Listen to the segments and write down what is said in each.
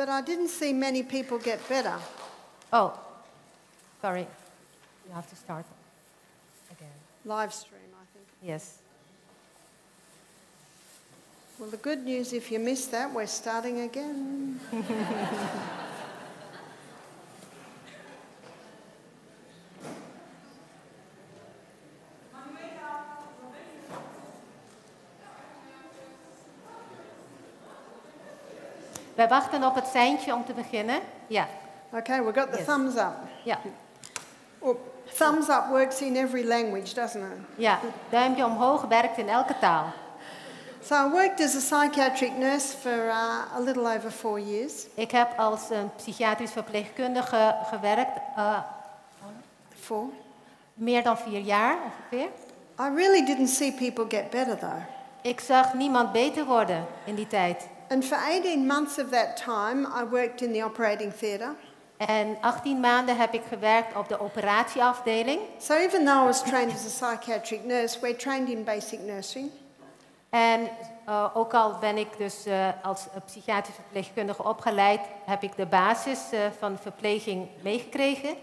But I didn't see many people get better. Oh, sorry. You have to start again. Live stream, I think. Yes. Well, the good news, if you missed that, we're starting again. We wachten op het seintje om te beginnen. Ja. Okay, we've got the thumbs up. Ja. Oh, thumbs up works in every language, doesn't it? Ja, duimpje omhoog werkt in elke taal. So I worked as a psychiatric nurse for a little over 4 years. Ik heb als een psychiatrisch verpleegkundige gewerkt. Meer dan 4 jaar ongeveer. I really didn't see people get better though. Ik zag niemand beter worden in die tijd. And for 18 months of that time, I worked in the operating theatre. En 18 maanden heb ik gewerkt op de operatieafdeling. So even though I was trained as a psychiatric nurse, we're trained in basic nursing. En ook al ben ik dus als psychiatrisch verpleegkundige opgeleid, heb ik de basis van verpleging meegekregen.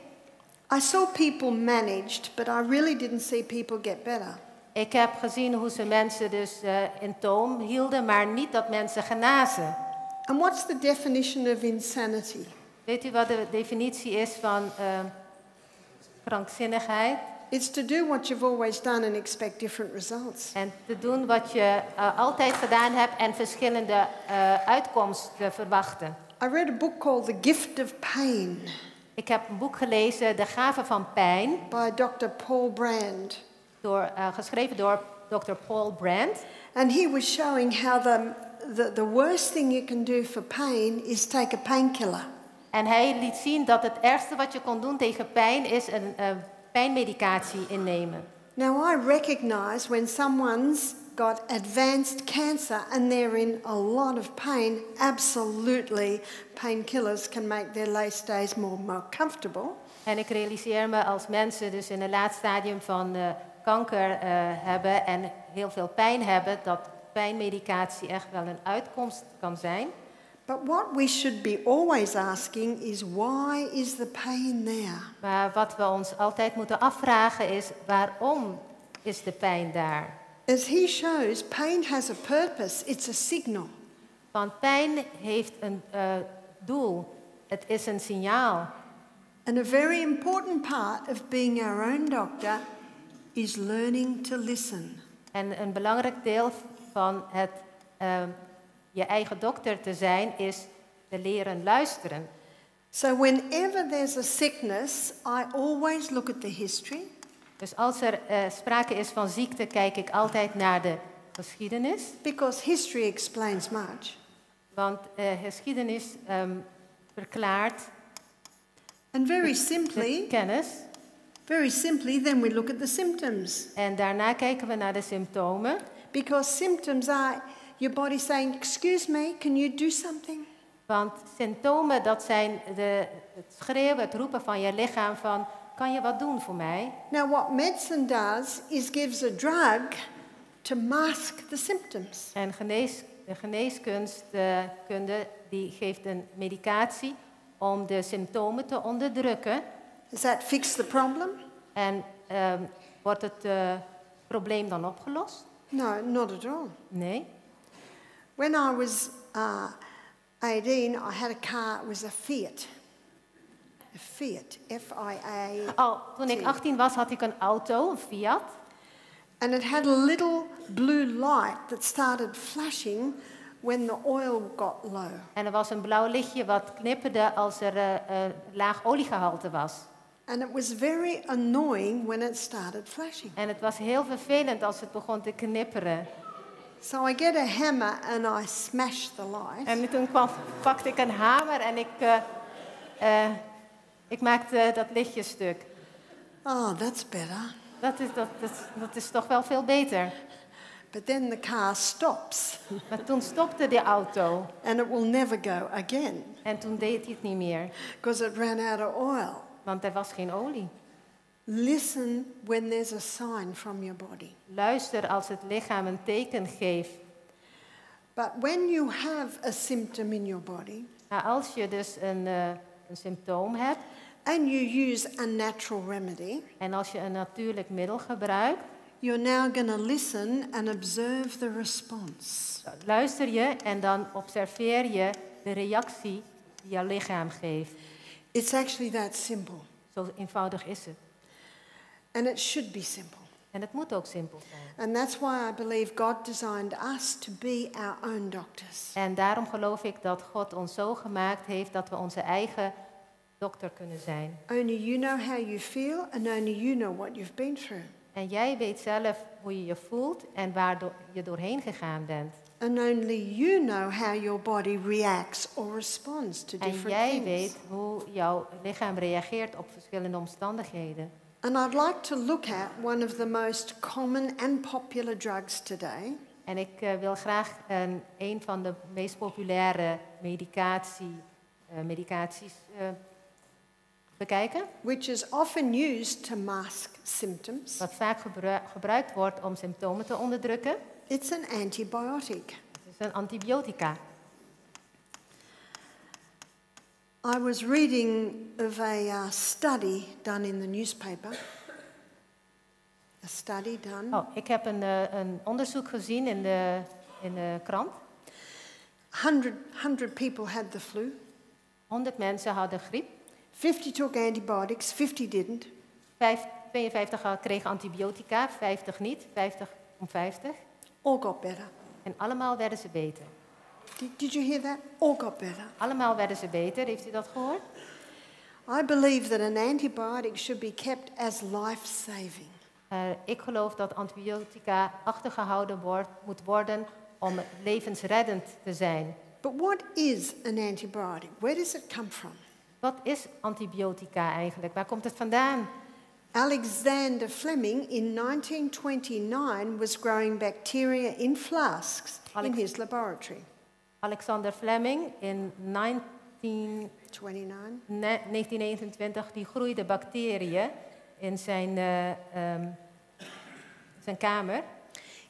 I saw people managed, but I really didn't see people get better. Ik heb gezien hoe ze mensen dus in toom hielden, maar niet dat mensen genazen. And what's the definition of insanity? Weet u wat de definitie is van krankzinnigheid? It's to do what you've always done and expect different results. En te doen wat je altijd gedaan hebt en verschillende uitkomsten verwachten. I read a book called The Gift of Pain. Ik heb een boek gelezen, De Gave van Pijn. By Dr. Paul Brand. Geschreven door Dr. Paul Brand. And he was showing how the worst thing you can do for pain is take a painkiller. En hij liet zien dat het ergste wat je kon doen tegen pijn is een pijnmedicatie innemen. Now I recognize when someone's got advanced cancer and they're in a lot of pain, absolutely painkillers can make their last days more comfortable. En ik realiseer me als mensen dus in een laat stadium van kanker hebben en heel veel pijn hebben, dat pijnmedicatie echt wel een uitkomst kan zijn. But what we should be always asking is, why is the pain there? Maar wat we ons altijd moeten afvragen is, waarom is de pijn daar? As he shows, pain has a purpose. It's a signal. Want pijn heeft een doel. Het is een signaal. And a very important part of being our own doctor is learning to listen. En een belangrijk deel van het je eigen dokter te zijn is te leren luisteren. So whenever there's a sickness, I always look at the history. Dus als er sprake is van ziekte, kijk ik altijd naar de geschiedenis. Because history explains much. Want geschiedenis verklaart and very simply, kennis. Very simply, then we look at the symptoms. En daarna kijken we naar de symptomen. Because symptoms are your body saying, excuse me, can you do something? Want symptomen, dat zijn het schreeuwen, het roepen van je lichaam van, kan je wat doen voor mij? Now what medicine does is gives a drug to mask the symptoms. En de geneeskunde die geeft een medicatie om de symptomen te onderdrukken. Does that fix the problem? En wordt het probleem dan opgelost? No, not at all. Nee. When I was 18, I had a car. It was a Fiat. A Fiat, F-I-A-T. Toen ik 18 was, had ik een auto, een Fiat. And it had a little blue light that started flashing when the oil got low. En er was een blauw lichtje wat knipperde als er laag oliegehalte was. And it was very annoying when it started flashing. En het was heel vervelend als het begon te knipperen. So I get a hammer and I smash the light. En toen pakte ik een hamer en ik maakte dat lichtje stuk. Oh, that's better. Dat is toch wel veel beter. But then the car stops. Maar toen stopte de auto. And it will never go again. En toen deed hij het niet meer. Because it ran out of oil. Want er was geen olie. Listen when there's a sign from your body. Luister als het lichaam een teken geeft. But when you have a symptom in your body Maar als je dus een symptoom hebt and you use a natural remedy, en als je een natuurlijk middel gebruikt, you're now going to listen and observe the response. luister je en dan observeer je de reactie die jouw lichaam geeft. It's actually that simple. Zo eenvoudig is het. And it should be simple. En het moet ook simpel zijn. And that's why I believe God designed us to be our own doctors. En daarom geloof ik dat God ons zo gemaakt heeft dat we onze eigen dokter kunnen zijn. Only you know how you feel and only you know what you've been through. En jij weet zelf hoe je je voelt en waar je doorheen gegaan bent. And only you know how your body reacts or responds to different En jij things. weet hoe jouw lichaam reageert op verschillende omstandigheden. And I'd like to look at one of the most common and popular drugs today. En ik wil graag een van de meest populaire medicaties bekijken. Which is often used to mask symptoms. Wat vaak gebruikt wordt om symptomen te onderdrukken. It's an antibiotic. Het is een antibiotica. I was reading of a study done in the newspaper. A study done. Ik heb een onderzoek gezien in de krant. 100 people had the flu. 100 mensen hadden griep. 50 took antibiotics, 50 didn't. 52 kregen antibiotica, 50 niet, 50 om 50. All got better. En allemaal werden ze beter. Did you hear that? All got better. Allemaal werden ze beter, heeft u dat gehoord? I believe that an antibiotic should be kept as life-saving. Ik geloof dat antibiotica achtergehouden moet worden om levensreddend te zijn. But what is an antibiotic? Where does it come from? Wat is antibiotica eigenlijk? Waar komt het vandaan? Alexander Fleming in 1929 was growing bacteria in flasks in his laboratory. Alexander Fleming in 1929 die groeide bacteriën in zijn kamer.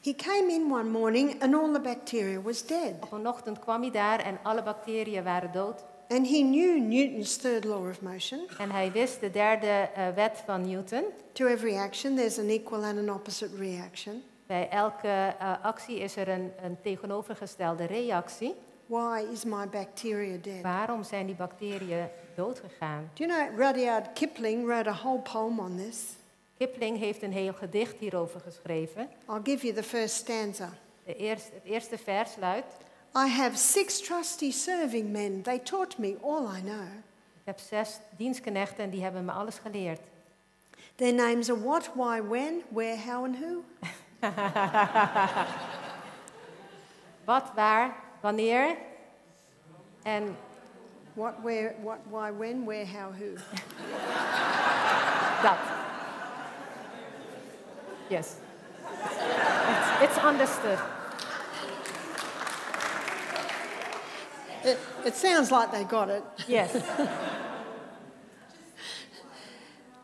He came in one morning and all the bacteria was dead. Op een ochtend kwam hij daar en alle bacteriën waren dood. And he knew Newton's third law of motion. En hij wist de derde wet van Newton. To every action there's an equal and an opposite reaction. Bij elke actie is er een tegenovergestelde reactie. Why is my bacteria dead? Waarom zijn die bacteriën doodgegaan? Do you know Rudyard Kipling wrote a whole poem on this? Kipling heeft een heel gedicht hierover geschreven. I'll give you the first stanza. Het eerste vers luidt: I have 6 trusty serving men. They taught me all I know. Ik heb 6 dienstknechten en die hebben me alles geleerd. Their names are what, why, when, where, how and who. Wat, waar, wanneer en What, where, what, why, when, where, how, who. dat. Yes. It's understood. It sounds like they got it. Yes.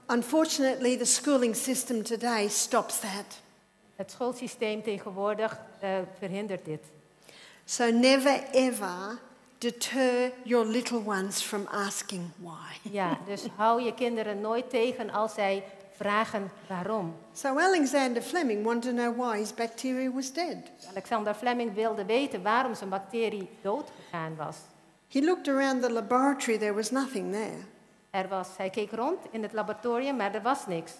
Unfortunately, the schooling system today stops that. Het schoolsysteem tegenwoordig verhindert dit. So never ever deter your little ones from asking why. Ja, dus hou je kinderen nooit tegen als zij vragen waarom. So Alexander Fleming wanted to know why his bacteria was dead. Alexander Fleming wilde weten waarom zijn bacterie doodgegaan was. He looked around the laboratory, there was nothing there. Hij keek rond in het laboratorium, maar er was niks.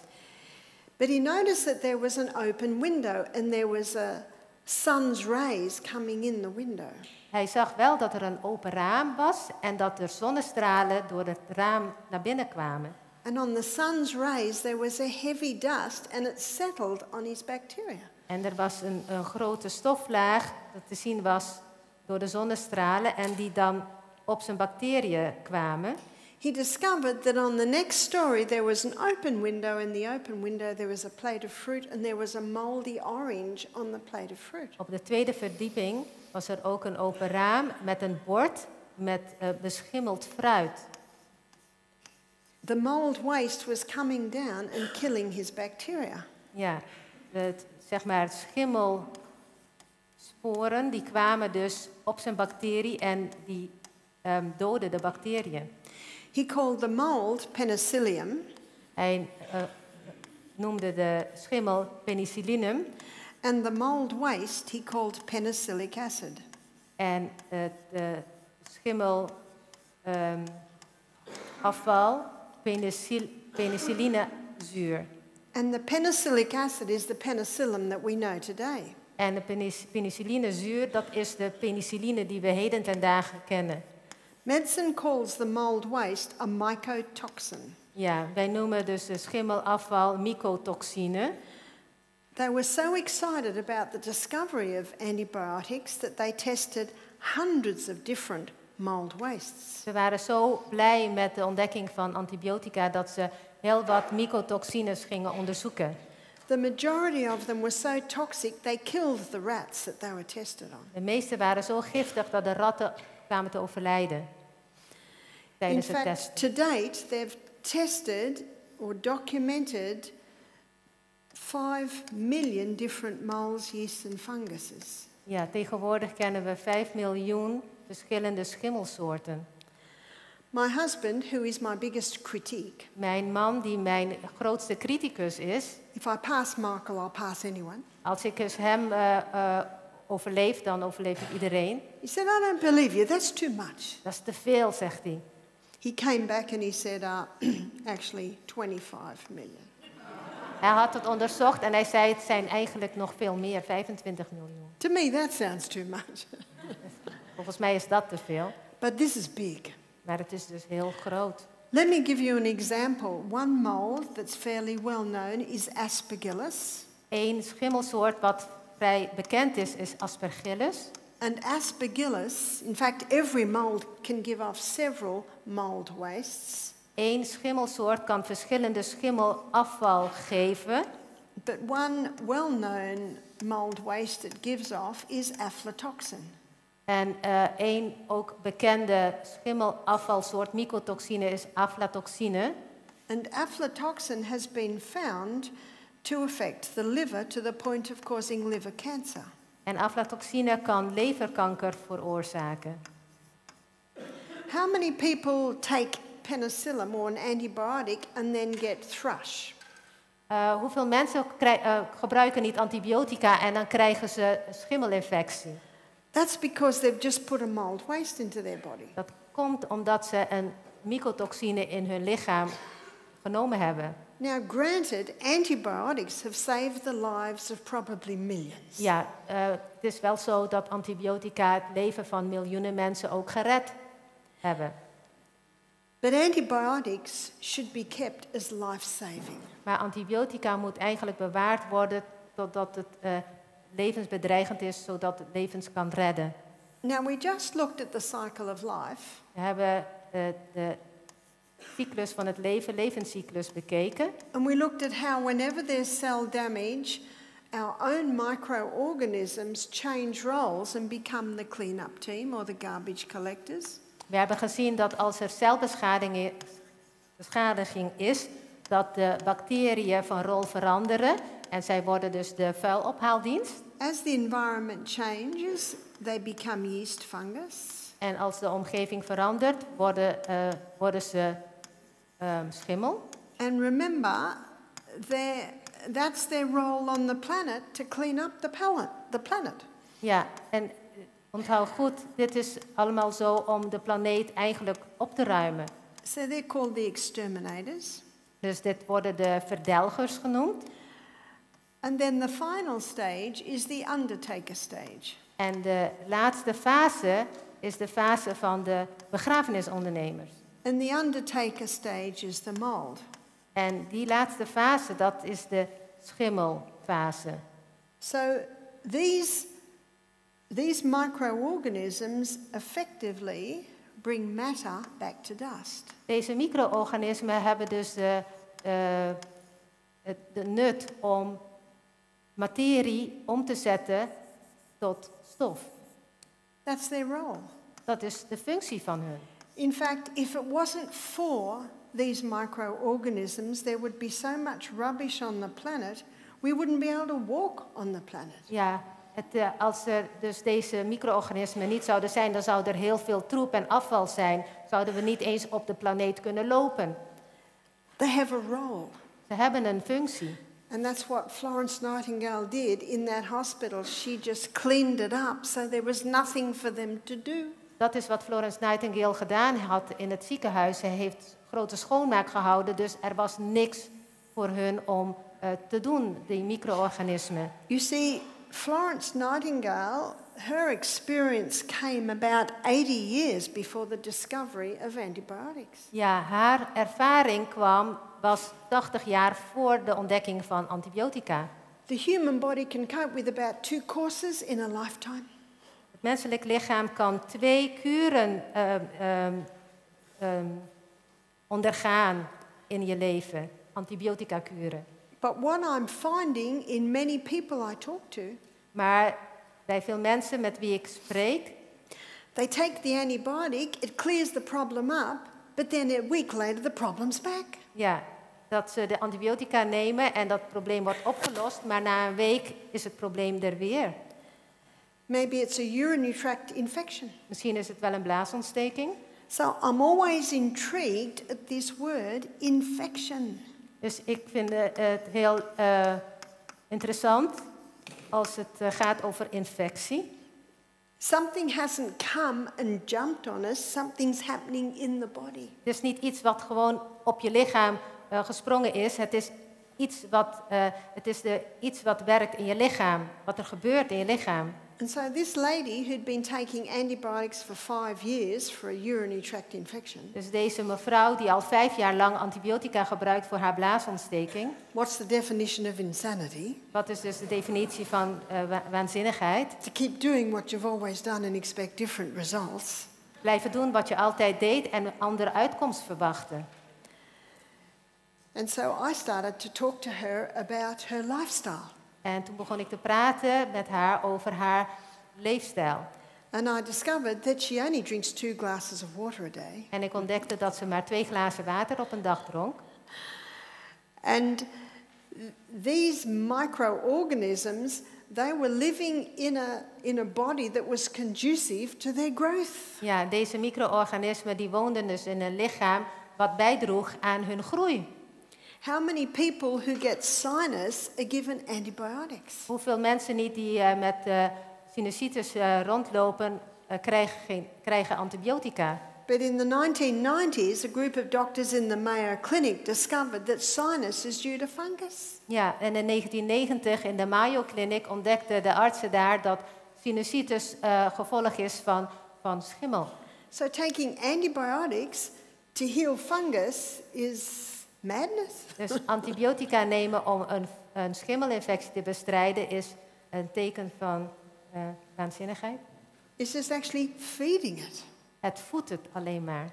But he noticed that there was an open window and there was a sun's rays coming in the window. Hij zag wel dat er een open raam was en dat er zonnestralen door het raam naar binnen kwamen. And on the sun's rays there was a heavy dust and it settled on his bacteria. En er was een grote stoflaag dat te zien was door de zonnestralen en die dan op zijn bacteriën kwamen. He discovered that on the next story there was an open window. In the open window there was a plate of fruit and there was a moldy orange on the plate of fruit. Op de tweede verdieping was er ook een open raam met een bord met beschimmeld fruit. The mold waste was coming down and killing his bacteria. Ja, het sporen die kwamen dus op zijn bacterie en die doden de bacteriën. He called the mold penicillium. Hij noemde de schimmel penicillinum And the mold waste he called penicillic acid. en de schimmel afval penicillinezuur. And the penicillic acid is the penicillin that we know today. En de penicillinezuur, dat is de penicilline die we heden ten dagen kennen. Medicine calls the mold waste a mycotoxin. Ja, wij noemen dus de schimmelafval mycotoxine. They were so excited about the discovery of antibiotics that they tested hundreds of different mold wastes. Ze waren zo blij met de ontdekking van antibiotica dat ze heel wat mycotoxines gingen onderzoeken. The majority of them were so toxic they killed the rats that they were tested on. De meeste waren zo giftig dat de ratten kwamen te overlijden In tijdens het fact, testen. to date, they've tested or documented 5 million different molds, yeasts and funguses. Ja, tegenwoordig kennen we 5 miljoen verschillende schimmelsoorten. My husband, who is my biggest critique, Mijn man, die mijn grootste criticus is, if I pass Michael, I'll pass anyone. als ik dus hem overleef, dan overleef ik iedereen. He said, I don't believe you, that's too much. Dat is te veel, zegt hij. He came back and he said, actually 25 million. Hij had het onderzocht en hij zei het zijn eigenlijk nog veel meer, 25 miljoen. To me, that sounds too much. Volgens mij is dat te veel, But this is big. maar het is dus heel groot. Let me give you an example. One mold that's fairly well known is Aspergillus. Eén schimmelsoort wat vrij bekend is Aspergillus. And Aspergillus, in fact, every mold can give off several mold wastes. Eén schimmelsoort kan verschillende schimmelafval geven. But one well-known mold waste it gives off is aflatoxin. En één ook bekende schimmelafvalsoort mycotoxine is aflatoxine. And aflatoxin has been found to affect the liver to the point of causing liver cancer. En aflatoxine kan leverkanker veroorzaken. How many people take penicillin or an antibiotic and then get thrush? Hoeveel mensen gebruiken niet antibiotica en dan krijgen ze schimmelinfectie? That's because they've just put a mold waste into their body. Dat komt omdat ze een mycotoxine in hun lichaam genomen hebben. Now, granted, antibiotics have saved the lives of probably millions. Ja, het is wel zo dat antibiotica het leven van miljoenen mensen ook gered hebben. But antibiotics should be kept as life-saving. Maar antibiotica moet eigenlijk bewaard worden totdat het levensbedreigend is, zodat het levens kan redden. Now, we just looked at the cycle of life. We hebben de cyclus van het leven, levenscyclus bekeken. And we looked at how whenever there's cell damage, our own microorganisms change roles and become the clean-up team or the garbage collectors. We hebben gezien dat als er celbeschadiging is, dat de bacteriën van rol veranderen en zij worden dus de vuilophaaldienst. As the environment changes, they become yeast fungus. En als de omgeving verandert, worden ze schimmel. And remember, that's their role on the planet to clean up the planet. Ja, en onthoud goed, dit is allemaal zo om de planeet eigenlijk op te ruimen. So they're called the exterminators. Dus dit worden de verdelgers genoemd. And then the final stage is the undertaker stage. En de laatste fase is de fase van de begrafenisondernemers. And the undertaker stage is the mold. En die laatste fase, dat is de schimmelfase. So these microorganisms effectively bring matter back to dust. Deze micro-organismen hebben dus de nut om materie om te zetten tot stof. That's their role. Dat is de functie van hun. In fact, if it wasn't for these microorganisms, there would be so much rubbish on the planet, we wouldn't be able to walk on the planet. Ja, Als er dus deze micro-organismen niet zouden zijn, dan zou er heel veel troep en afval zijn. Zouden we niet eens op de planeet kunnen lopen. They have a role. Ze hebben een functie. And that's what Florence Nightingale did in that hospital. She just cleaned it up, so there was nothing for them to do. Dat is wat Florence Nightingale gedaan had in het ziekenhuis. Ze heeft grote schoonmaak gehouden, dus er was niks voor hun om te doen, die micro-organismen. You see, Florence Nightingale, her experience came about 80 years before the discovery of antibiotics. Ja, haar ervaring was 80 jaar voor de ontdekking van antibiotica. The human body can cope with about 2 courses in a lifetime. Het menselijk lichaam kan 2 kuren ondergaan in je leven, antibiotica-kuren. But what I'm finding in many people I talk to, Maar bij veel mensen met wie ik spreek, they take the antibiotic, it clears the problem up, but then a week later the problem's back. ja, dat ze de antibiotica nemen en dat probleem wordt opgelost, maar na een week is het probleem er weer. Maybe it's a urinary tract infection. Misschien is het wel een blaasontsteking. So I'm always intrigued at this word, infection. Dus ik vind het heel interessant als het gaat over infectie. Something hasn't come and jumped on us, something's happening in the body. Het is niet iets wat gewoon op je lichaam gesprongen is. Het is iets wat werkt in je lichaam, wat er gebeurt in je lichaam. And so this lady who'd been taking antibiotics for 5 years for a urinary tract infection. Dus deze mevrouw die al 5 jaar lang antibiotica gebruikt voor haar blaasontsteking. What's the definition of insanity? Wat is dus de definitie van waanzinnigheid? To keep doing what you've always done and expect different results. Blijven doen wat je altijd deed en een andere uitkomst verwachten. And so I started to talk to her about her lifestyle. En toen begon ik te praten met haar over haar leefstijl. And I discovered that she only drinks 2 glasses of water a day. En ik ontdekte dat ze maar 2 glazen water op een dag dronk. And these microorganisms, they were living in a body that was conducive to their growth. Ja, deze micro-organismen die woonden dus in een lichaam wat bijdroeg aan hun groei. How many people who get sinus are given antibiotics? Hoeveel mensen niet die met sinusitis rondlopen, krijgen antibiotica. But in the 1990s, a group of doctors in the Mayo Clinic discovered that sinus is due to fungus. Ja, en in 1990 in de Mayo Clinic ontdekten de artsen daar dat sinusitis gevolg is van schimmel. So taking antibiotics to heal fungus is madness. Dus antibiotica nemen om een schimmelinfectie te bestrijden is een teken van waanzinnigheid. It's just actually feeding it. Het voedt het alleen maar.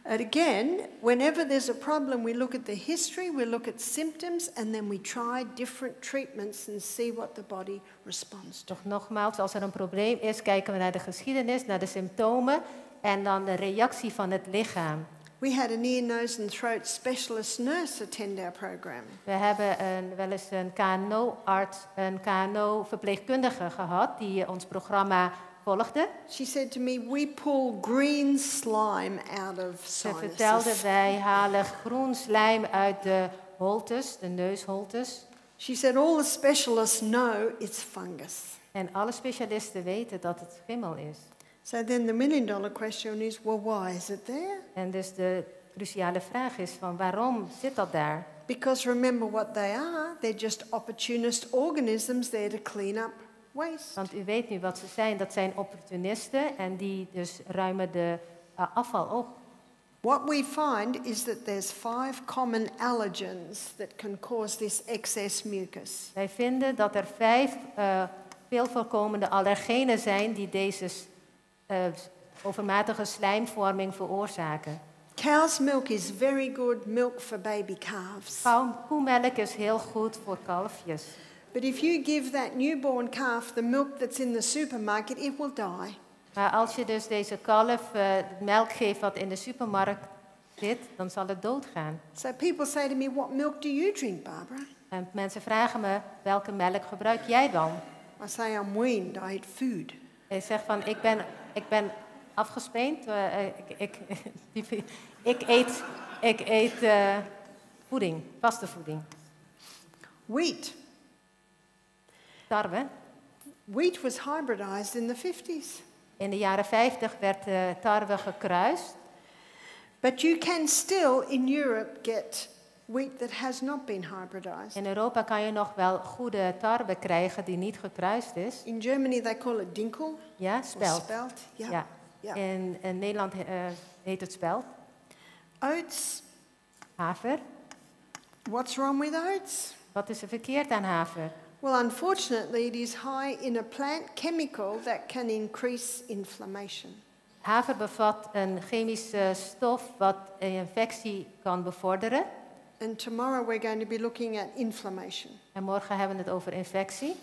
And again, whenever there's a problem, we look at the history, we look at symptoms, and then we try different treatments and see what the body responds to. Toch nogmaals, als er een probleem is, kijken we naar de geschiedenis, naar de symptomen en dan de reactie van het lichaam. We had an ear, nose and throat specialist nurse attend our program. We hebben wel eens een KNO-arts, een KNO-verpleegkundige gehad die ons programma volgde. She said to me, we pull green slime out of Ze vertelde, sinuses. wij halen groen slijm uit de holtes, de neusholtes. She said, all the specialists know it's fungus. En alle specialisten weten dat het schimmel is. So then the $1 million question is, well, why is it there? En dus de cruciale vraag is van waarom zit dat daar? Because remember what they are. They're just opportunist organisms there to clean up waste. Want u weet nu wat ze zijn. Dat zijn opportunisten en die dus ruimen de afval op. What we find is that there's 5 common allergens that can cause this excess mucus. Wij vinden dat er 5 veel voorkomende allergenen zijn die deze overmatige slijmvorming veroorzaken. Cow's milk is very good milk for baby calves. Koemelk is heel goed voor kalfjes. But if you give that newborn calf the milk that's in the supermarket, it will die. Maar als je dus deze kalf melk geeft wat in de supermarkt zit, dan zal het doodgaan. So people say to me, what milk do you drink, Barbara? En mensen vragen me, welke melk gebruik jij dan? I say I'm weaned, I eat food. Hij zegt van, ik ben afgespeend. Ik eet voeding, vaste voeding. Wheat. Tarwe. Wheat was hybridized in the 50s. In de jaren 50 werd tarwe gekruist. But you can still in Europe get wheat that has not been hybridized. In Europa kan je nog wel goede tarwe krijgen die niet gekruist is. In Germany they call it dinkel. Ja, spelt. Spelt. Yeah. Ja. Yeah. In Nederland heet het spelt. Oats. Haver. What's wrong with oats? Wat is er verkeerd aan haver? Well, unfortunately, it is high in a plant chemical that can increase inflammation. Haver bevat een chemische stof wat een infectie kan bevorderen. And tomorrow we're going to be looking at inflammation. En morgen hebben we het over infectie.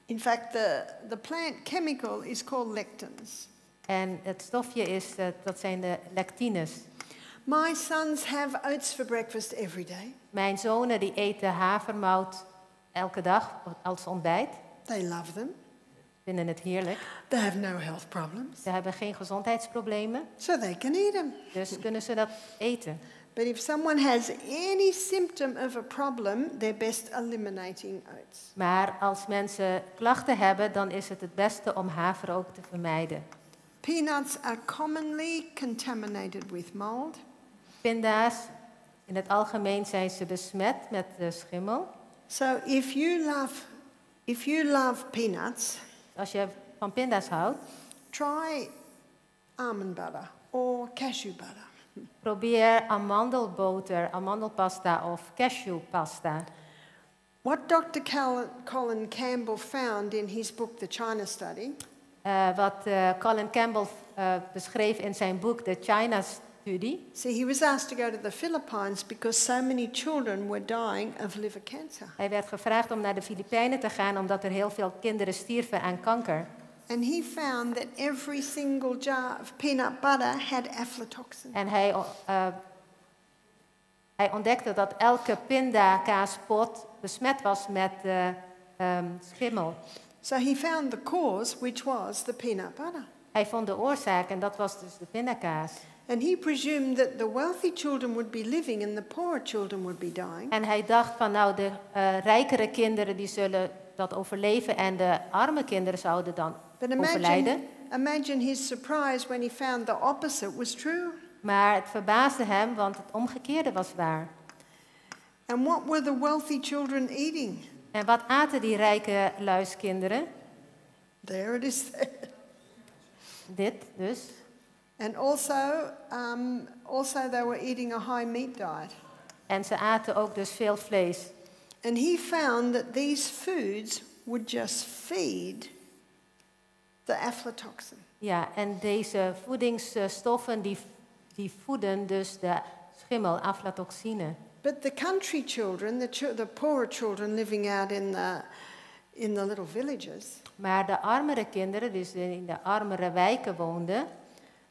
In fact, the plant chemical is called lectins. En het stofje is, dat zijn de lectines. My sons have oats for breakfast every day. Mijn zonen die eten havermout elke dag als ontbijt. They love them. Vinden het heerlijk. They have no health problems. Ze hebben geen gezondheidsproblemen. So they can eat them. Dus kunnen ze dat eten. But if someone has any symptom of a problem, they're best eliminating oats. Maar als mensen klachten hebben, dan is het beste om haver ook te vermijden. Peanuts are commonly contaminated with mold. Pinda's, in het algemeen zijn ze besmet met schimmel. So if you love peanuts, Als je van pinda's houdt, try almond butter or cashew butter. probeer amandelboter, amandelpasta of cashewpasta. What Dr. Colin Campbell found in his book, The China Study, Wat Colin Campbell beschreef in zijn boek The China Study. see, he was asked to go to the Philippines because so many children were dying of liver cancer. Hij werd gevraagd om naar de Filipijnen te gaan omdat er heel veel kinderen stierven aan kanker. And he found that every single jar of peanut butter had aflatoxin. En hij ontdekte dat elke pindakaaspot besmet was met schimmel. So he found the cause, which was the peanut butter. Hij vond de oorzaak en dat was dus de pindakaas. And he presumed that the wealthy children would be living and the poorer children would be dying. En hij dacht van nou, de rijkere kinderen die zullen dat overleven en de arme kinderen zouden dan But overlijden. imagine his surprise when he found the opposite was true. Maar het verbaasde hem, want het omgekeerde was waar. And what were the wealthy children eating? En wat aten die rijke luiskinderen? There it is. Dit dus. And also they were eating a high meat diet. En ze aten ook dus veel vlees. And he found that these foods would just feed the aflatoxin. Ja, en deze voedingsstoffen die voeden dus de schimmel, aflatoxine. But the country children, the poorer children living out in the little villages, Maar de armere kinderen, dus die in de armere wijken woonden,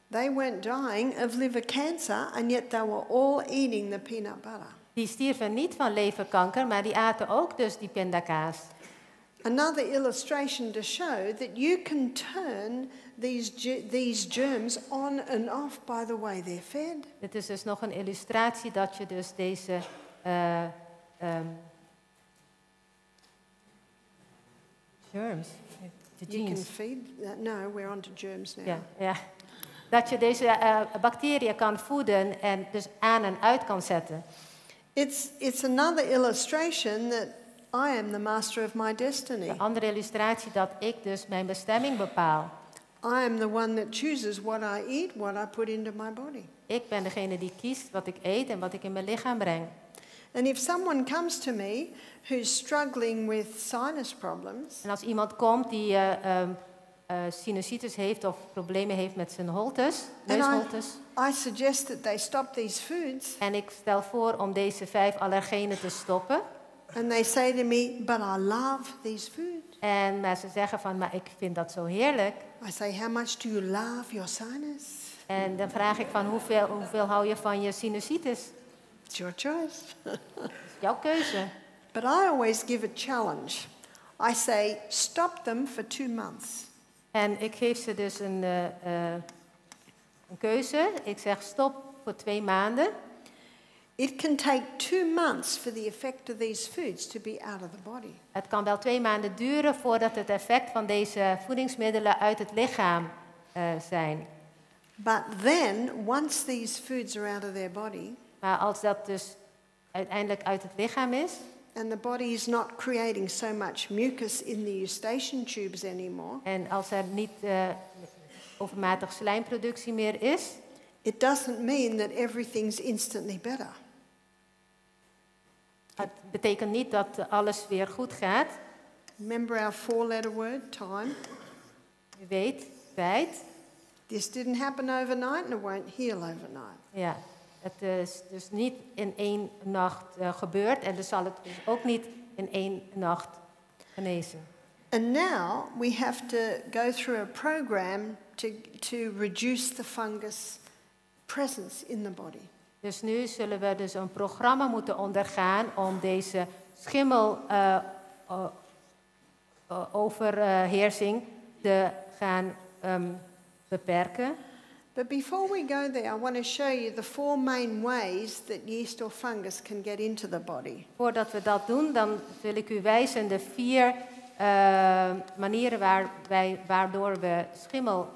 they weren't dying of liver cancer, and yet they were all eating the peanut butter. die stierven niet van leverkanker, maar die aten ook dus die pindakaas. Another illustration to show that you can turn these germs on and off by the way they're fed. Dit is dus nog een illustratie dat je dus deze germs, de You can genes, feed. No, we're on to germs now. ja, dat je deze bacteriën kan voeden en dus aan en uit kan zetten. It's another illustration that I am the master of my destiny. Een andere illustratie dat ik dus mijn bestemming bepaal. I am the one that chooses what I eat, what I put into my body. Ik ben degene die kiest wat ik eet en wat ik in mijn lichaam breng. And if someone comes to me who's struggling with sinus problems, En als iemand komt die sinusitis heeft of problemen heeft met zijn holtes, neusholtes, I suggest that they stop these foods, en ik stel voor om deze 5 allergenen te stoppen. and they say to me, but I love these foods. Maar ze zeggen van, maar ik vind dat zo heerlijk. I say, how much do you love your sinus? En dan vraag ik van, hoeveel hou je van je sinusitis? It's your choice. Jouw keuze. But I always give a challenge. I say stop them for 2 months. En ik geef ze dus een keuze. Ik zeg stop voor 2 maanden. It can take 2 months for the effect of these foods to be out of the body. Het kan wel 2 maanden duren voordat het effect van deze voedingsmiddelen uit het lichaam zijn. But then, once these foods are out of their body, Maar als dat dus uiteindelijk uit het lichaam is, and the body is not creating so much mucus in the eustachian tubes anymore, en als er niet overmatig slijmproductie meer is, it doesn't mean that everything's instantly better. het betekent niet dat alles weer goed gaat. Remember our 4-letter word, time? Je weet, tijd. This didn't happen overnight and it won't heal overnight. Ja, het is dus niet in 1 nacht gebeurd en dus zal het dus ook niet in 1 nacht genezen. And now we have to go through a program to reduce the fungus presence in the body. Dus nu zullen we dus een programma moeten ondergaan om deze schimmeloverheersing te gaan beperken. But before we go there, I want to show you the 4 main ways that yeast or fungus can get into the body. Voordat we dat doen, dan wil ik u wijzen de 4 manieren waardoor we schimmel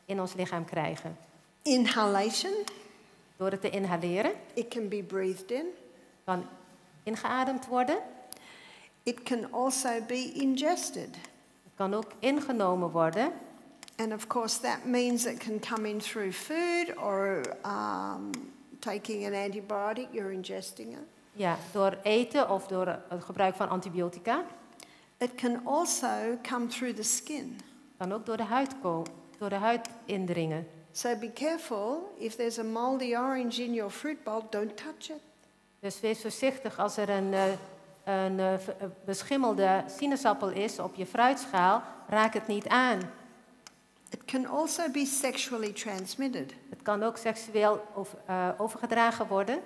in ons lichaam krijgen. Inhalation, Door het te inhaleren, it can be breathed in. kan ingeademd worden. It can also be ingested. Het kan ook ingenomen worden. And of course that means it can come in through food or taking an antibiotic, you're ingesting it. Ja, door eten of door het gebruik van antibiotica. It can also come through the skin. Kan ook door de huid indringen. So be careful, if there's a moldy orange in your fruit bowl, don't touch it. Dus wees voorzichtig als er een beschimmelde sinaasappel is op je fruitschaal, raak het niet aan. It can also be sexually transmitted. Het kan ook seksueel overgedragen worden.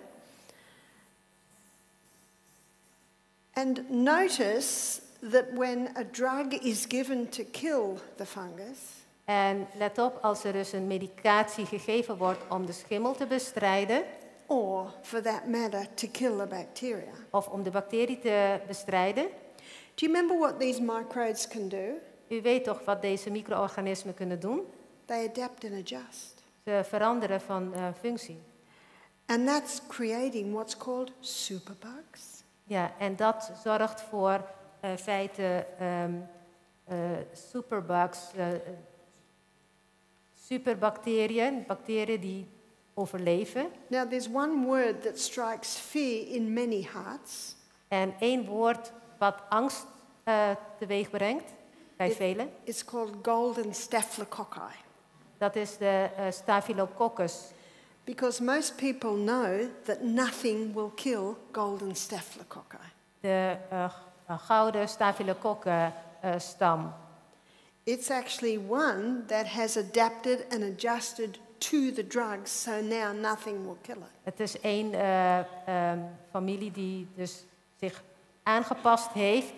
And notice that when a drug is given to kill the fungus, En let op, als er dus een medicatie gegeven wordt om de schimmel te bestrijden, or for that matter, to kill the bacteria. of om de bacterie te bestrijden. Do you remember what these microbes can do? U weet toch wat deze micro-organismen kunnen doen? They adapt and adjust. Ze veranderen van functie. And that's creating what's called superbugs. Ja, en dat zorgt voor feiten superbugs, superbacteriën, bacteriën die overleven. Now there's one word that strikes fear in many hearts. En 1 woord wat angst teweeg brengt bij velen. It's called golden staphylococci. Dat is de Staphylococcus. Because most people know that nothing will kill golden staphylococci. De gouden Staphylococcus-stam. It's actually one that has adapted and adjusted to the drugs, so now nothing will kill it. Het is 1 familie die dus zich aangepast heeft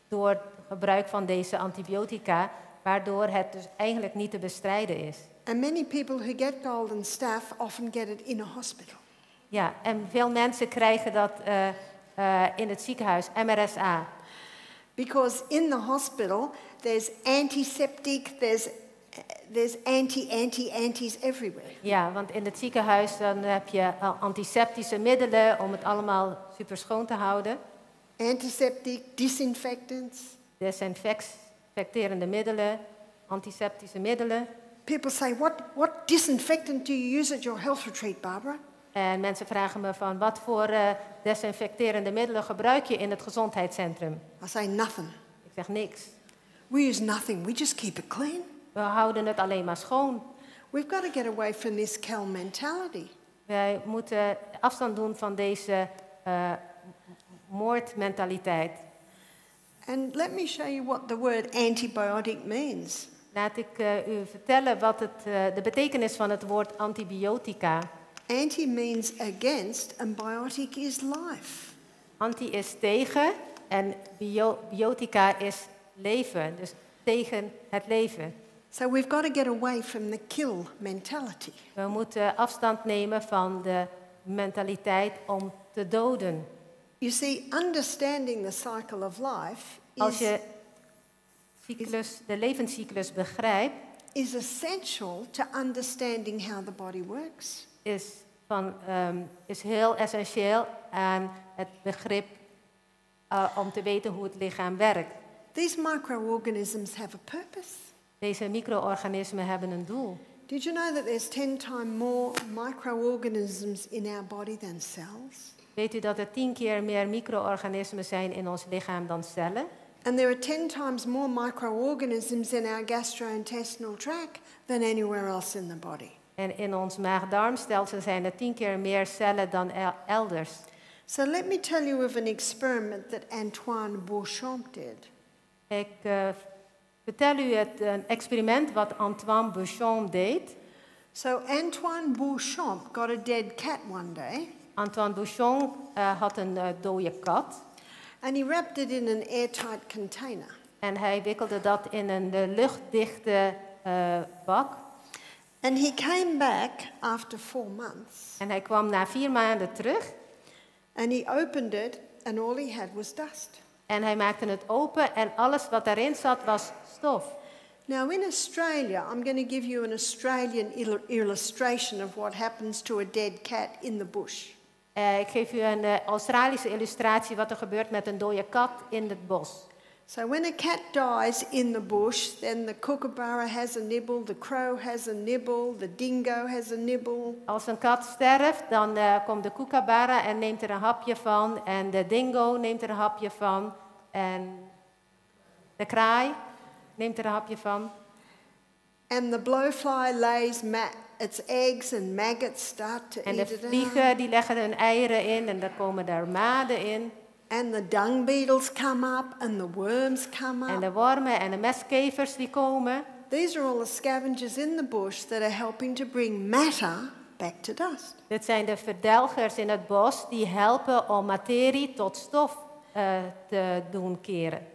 door het gebruik van deze antibiotica, waardoor het dus eigenlijk niet te bestrijden is. And many people who get golden staph often get it in a hospital. Ja, en veel mensen krijgen dat in het ziekenhuis, MRSA. Because in the hospital there's antiseptic, there's antis everywhere. Ja, want in het ziekenhuis dan heb je antiseptische middelen om het allemaal super schoon te houden. Antiseptic, disinfectants. Desinfecterende middelen, antiseptische middelen. People say, what disinfectant do you use at your health retreat, Barbara? En mensen vragen me van, wat voor desinfecterende middelen gebruik je in het gezondheidscentrum? I say nothing. Ik zeg niks. We use nothing. We just keep it clean. We houden het alleen maar schoon. We've got to get away from this Cal mentality. Wij moeten afstand doen van deze moordmentaliteit. And let me show you what the word antibiotic means. Laat ik u vertellen wat de betekenis van het woord antibiotica. Anti means against and biotic is life. Anti is tegen En biotica is leven, dus tegen het leven. So we've got to get away from the kill mentality. We moeten afstand nemen van de mentaliteit om te doden. You see, understanding the cycle of life Als je de levenscyclus begrijpt, is essential to understanding how the body works. is heel essentieel aan het begrip om te weten hoe het lichaam werkt. These microorganisms have a purpose. Deze micro-organismen hebben een doel. Did you know that there's 10 times more microorganisms in our body than cells? Weet u dat er 10 keer meer micro-organismen zijn in ons lichaam dan cellen? And there are 10 times more microorganisms in our gastrointestinal tract than anywhere else in the body. En in ons maag-darmstelsel zijn er 10 keer meer cellen dan elders. So let me tell you of an experiment that Antoine Beauchamp did. Ik vertel u een experiment wat Antoine Beauchamp deed. So Antoine Beauchamp got a dead cat one day. Antoine Beauchamp had een dode kat. And he wrapped it in an airtight container. En hij wikkelde dat in een luchtdichte bak. And he came back after 4 months. En hij kwam na 4 maanden terug. And he opened it and all he had was dust. En hij maakte het open en alles wat daarin zat was stof. Now in Australia, I'm going to give you an Australian illustration of what happens to a dead cat in the bush. Ik geef u een Australische illustratie wat er gebeurt met een dode kat in het bos. So when a cat dies in the bush, then the kookaburra has a nibble, the crow has a nibble, the dingo has a nibble. Als een kat sterft, dan komt de kookaburra en neemt er een hapje van. En de dingo neemt er een hapje van. En de kraai neemt er een hapje van. And the blowfly lays its eggs and maggots start to En eat de it out. vliegen die leggen hun eieren in en daar komen er maden in. And the dung beetles come up and the worms come En up. de wormen en de mestkevers die komen. These are all the scavengers in the bush that are helping to bring matter back to dust. Dit zijn de verdelgers in het bos die helpen om materie tot stof te doen keren.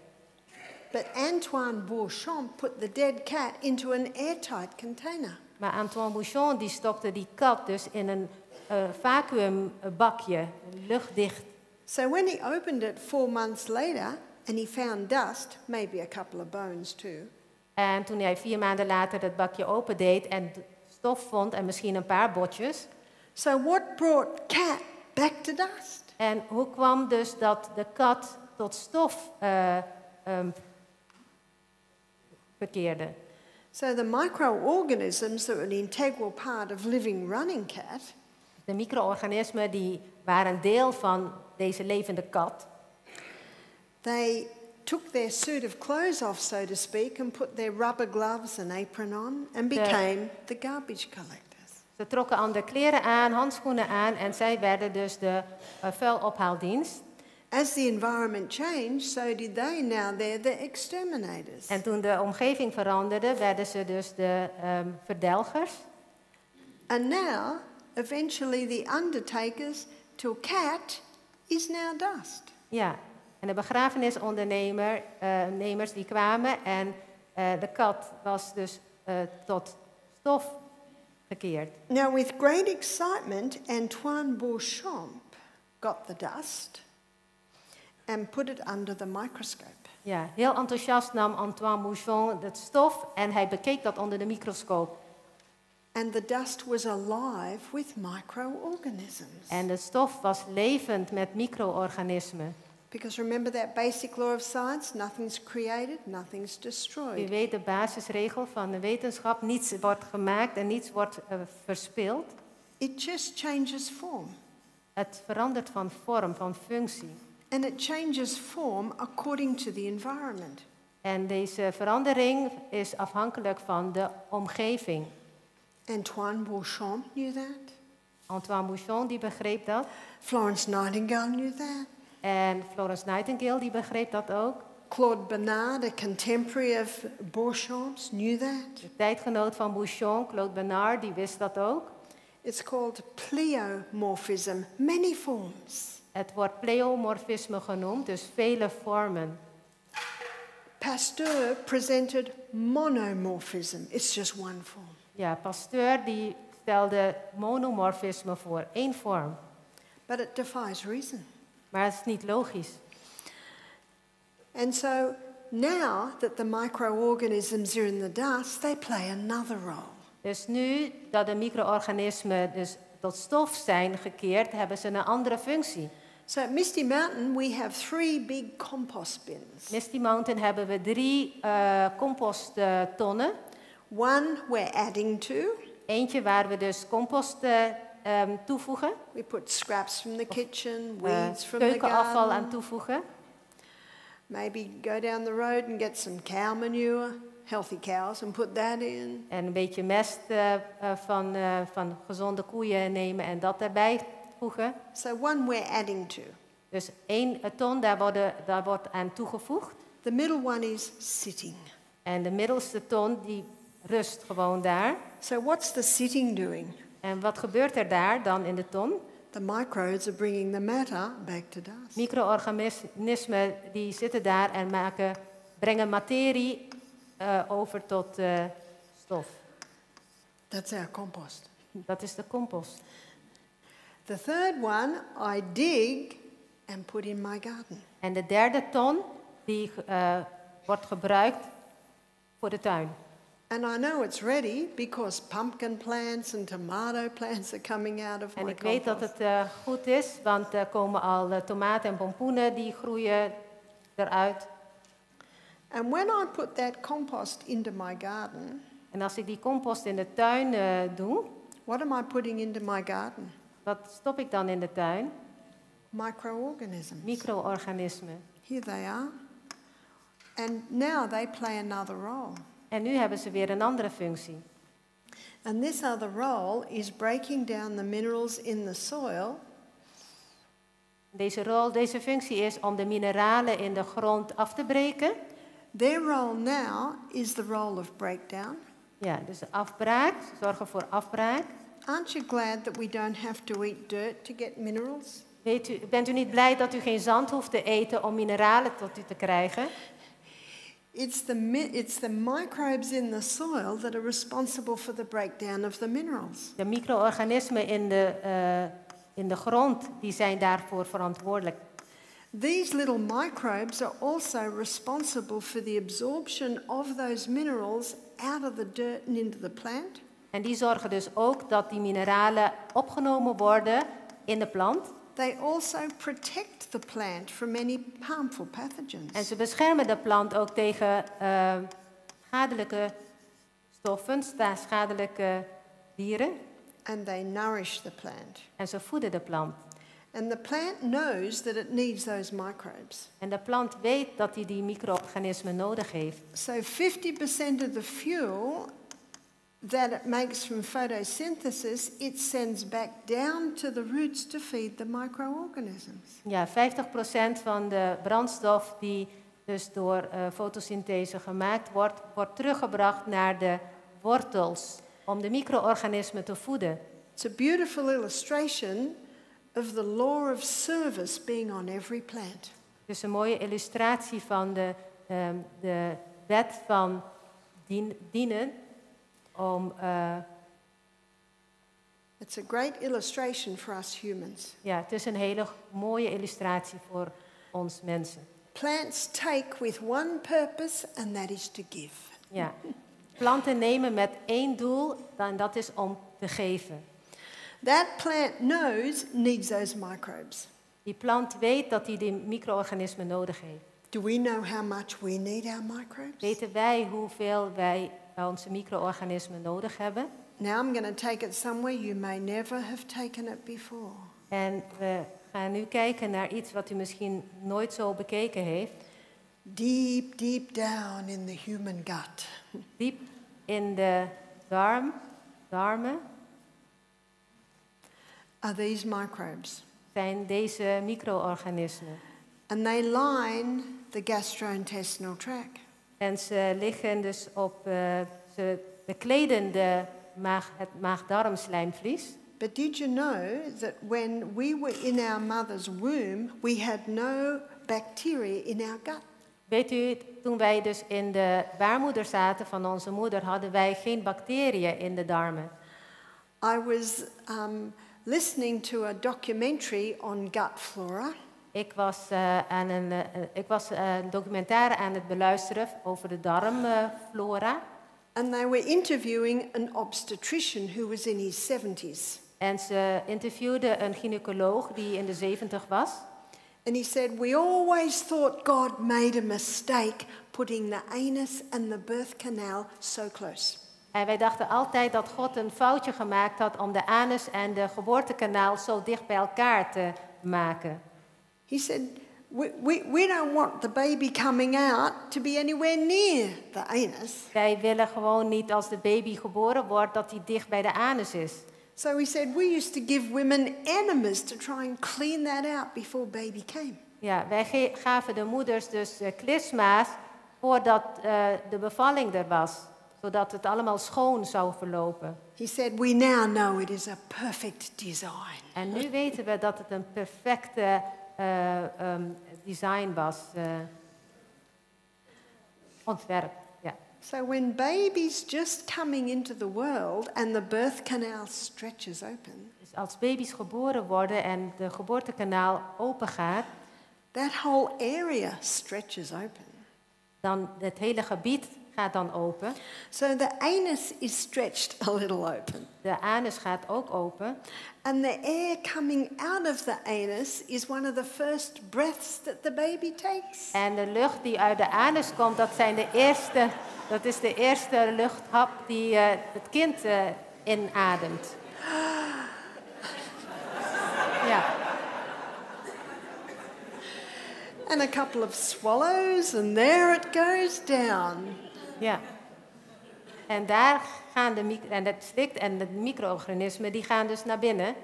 But Antoine Beauchamp put the dead cat into an airtight container. Maar Antoine Beauchamp die stopte die kat dus in een vacuümbakje, luchtdicht. So when he opened it 4 months later and he found dust, maybe a couple of bones too. En toen hij 4 maanden later dat bakje opendeed en stof vond en misschien een paar botjes. So what brought cat back to dust? En hoe kwam dus dat de kat tot stof verkeerde? So the microorganisms that were an integral part of living running cat, De micro-organismen die waren deel van deze levende kat. they took their suit of clothes off, so to speak, and put their rubber gloves and apron on and became the garbage collectors. Ze trokken andere kleren aan, handschoenen aan en zij werden dus de vuilophaaldienst. As the environment changed, so did they. Now they're the exterminators. En toen de omgeving veranderde, werden ze dus de verdelgers. And now, eventually the undertakers till cat is now dust. Ja, en de begrafenisondernemers die kwamen en de kat was dus tot stof gekeerd. Now with great excitement, Antoine Beauchamp got the dust and put it under the microscope. Ja, heel enthousiast nam Antoine Beauchamp het stof en hij bekeek dat onder de microscoop. And the dust was alive with microorganisms. En de stof was levend met micro-organismen. Because remember that basic law of science, nothing's created, nothing's U destroyed. weet de basisregel van de wetenschap, niets wordt gemaakt en niets wordt verspild. It just changes form. Het verandert van vorm, van functie. And it changes form according to the environment. En deze verandering is afhankelijk van de omgeving. Antoine Beauchamp knew that. Antoine Beauchamp die begreep dat. Florence Nightingale knew that. En Florence Nightingale die begreep dat ook. Claude Bernard, a contemporary of Beauchamp's, knew that. De tijdgenoot van Beauchamp, Claude Bernard, die wist dat ook. It's called pleomorphism, many forms. het wordt pleomorfisme genoemd, dus vele vormen. Pasteur presented monomorphism. It's just one form. Ja, Pasteur die stelde monomorfisme voor, één vorm. But it defies reason. Maar het is niet logisch. And so now that the microorganisms are in the dust, they play another role. Dus nu dat de micro-organismen dus tot stof zijn gekeerd, hebben ze een andere functie. So at Misty Mountain, we have 3 big compost bins. Misty Mountain hebben we 3 composttonnen. One we're adding to. Eentje waar we dus compost toevoegen. We put scraps from the kitchen, weeds from the Keukenafval aan garden. toevoegen. Maybe go down the road and get some cow manure, healthy cows, and put that in. En een beetje mest van gezonde koeien nemen en dat erbij voegen. So one we're adding to. Dus 1 ton, daar wordt aan toegevoegd. The middle one is sitting. En de middelste ton, die rust gewoon daar. So what's the sitting doing? En wat gebeurt er daar dan in de ton? The microbes are bringing the matter back to dust. Micro-organismen die zitten daar en brengen materie over tot stof. That's our compost. Dat is de compost. The third one I dig and put in my garden. En de derde ton die wordt gebruikt voor de tuin. And I know it's ready because pumpkin plants and tomato plants are coming out of En my ik weet dat compost. het goed is, want er komen al tomaten en pompoenen die groeien eruit. And when I put that compost into my garden, En als ik die compost in de tuin doe, what am I putting into my garden? wat stop ik dan in de tuin? Microorganisms. Micro-organismen. Here they are. And now they play another role. En nu hebben ze weer een andere functie. And this other role is breaking down the minerals in the soil Deze functie is om de mineralen in de grond af te breken. Their role now is the role of breakdown. Ja, dus afbraak, zorgen voor afbraak. Aren't you glad that we don't have to eat dirt to get minerals? Bent u niet blij dat u geen zand hoeft te eten om mineralen tot u te krijgen? It's the microbes in the soil that are responsible for the breakdown of the minerals. De micro-organismen in de grond die zijn daarvoor verantwoordelijk. These little microbes are also responsible for the absorption of those minerals out of the dirt and into the plant. En die zorgen dus ook dat die mineralen opgenomen worden in de plant. They also protect the plant from any harmful pathogens. En ze beschermen de plant ook tegen schadelijke stoffen, schadelijke dieren. And they nourish the plant. En ze voeden de plant. And the plant knows that it needs those microbes. En de plant weet dat hij die micro-organismen nodig heeft. So 50% of the fuel that it makes from photosynthesis, it sends back down to the roots to feed the microorganisms. Ja, 50% van de brandstof die dus door fotosynthese gemaakt wordt, wordt teruggebracht naar de wortels om de micro-organismen te voeden. It's a beautiful illustration of the law of service being on every plant. Dus een mooie illustratie van de wet van dienen om... It's a great illustration for us humans. Ja, het is een hele mooie illustratie voor ons mensen. Plants take with one purpose and that is to give. Ja, planten nemen met één doel en dat is om te geven. That plant needs those microbes. Die plant weet dat hij die micro-organismen nodig heeft. Do we know how much we need our microbes? Weten wij hoeveel wij onze micro-organismen nodig hebben? Now I'm going to take it somewhere you may never have taken it before. En we gaan nu kijken naar iets wat u misschien nooit zo bekeken heeft. Deep, deep down in the human gut. Diep in de darmen Are these microbes. zijn deze micro-organismen. And they line the gastrointestinal tract. En ze liggen dus ze bekleden het maag-darmslijmvlies. But did you know that when we were in our mother's womb, we had no bacteria in our gut? Weet u, toen wij dus in de baarmoeder zaten van onze moeder, hadden wij geen bacteriën in de darmen. I was listening to a documentary on gut flora. Ik was een documentaire aan het beluisteren over de darmflora. And they were interviewing an obstetrician who was in his 70s. En ze interviewden een gynaecoloog die in de 70 was. And he said, we always thought God made a mistake putting the anus and the birth canal so close. En wij dachten altijd dat God een foutje gemaakt had om de anus en de geboortekanaal zo dicht bij elkaar te maken. He said, we don't want the baby coming out to be anywhere near the anus. Wij willen gewoon niet als de baby geboren wordt dat hij dicht bij de anus is. So he said, we used to give women enemas to try and clean that out before baby came. Ja, wij gaven de moeders dus klisma's voordat de bevalling er was, zodat het allemaal schoon zou verlopen. He said, we now know it is a perfect design. En nu weten we dat het een perfecte design was, ontwerp. Ja. So when baby's just coming into the world and the birth canal stretches open, Dus als baby's geboren worden en de geboortekanaal open gaat, that whole area stretches open. dan het hele gebied gaat dan open. So the anus is stretched a little open. De anus gaat ook open. And the air coming out of the anus is one of the first breaths that the baby takes. En de lucht die uit de anus komt, dat is de eerste luchthap die het kind inademt. Ja. And a couple of swallows and there it goes down. Ja. En daar gaan het slikt en de micro-organismen die gaan dus naar binnen.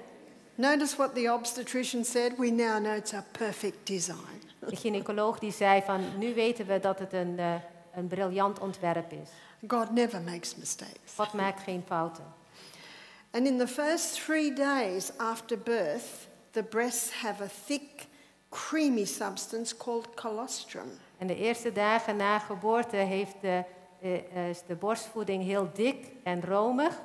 Notice what the obstetrician said. We now know it's a perfect design. De gynaecoloog die zei van, nu weten we dat het een briljant ontwerp is. God never makes mistakes. God maakt geen fouten. And in the first 3 days after birth, the breasts have a thick, creamy substance called colostrum. En de eerste dagen na geboorte is de borstvoeding heel dik en romig,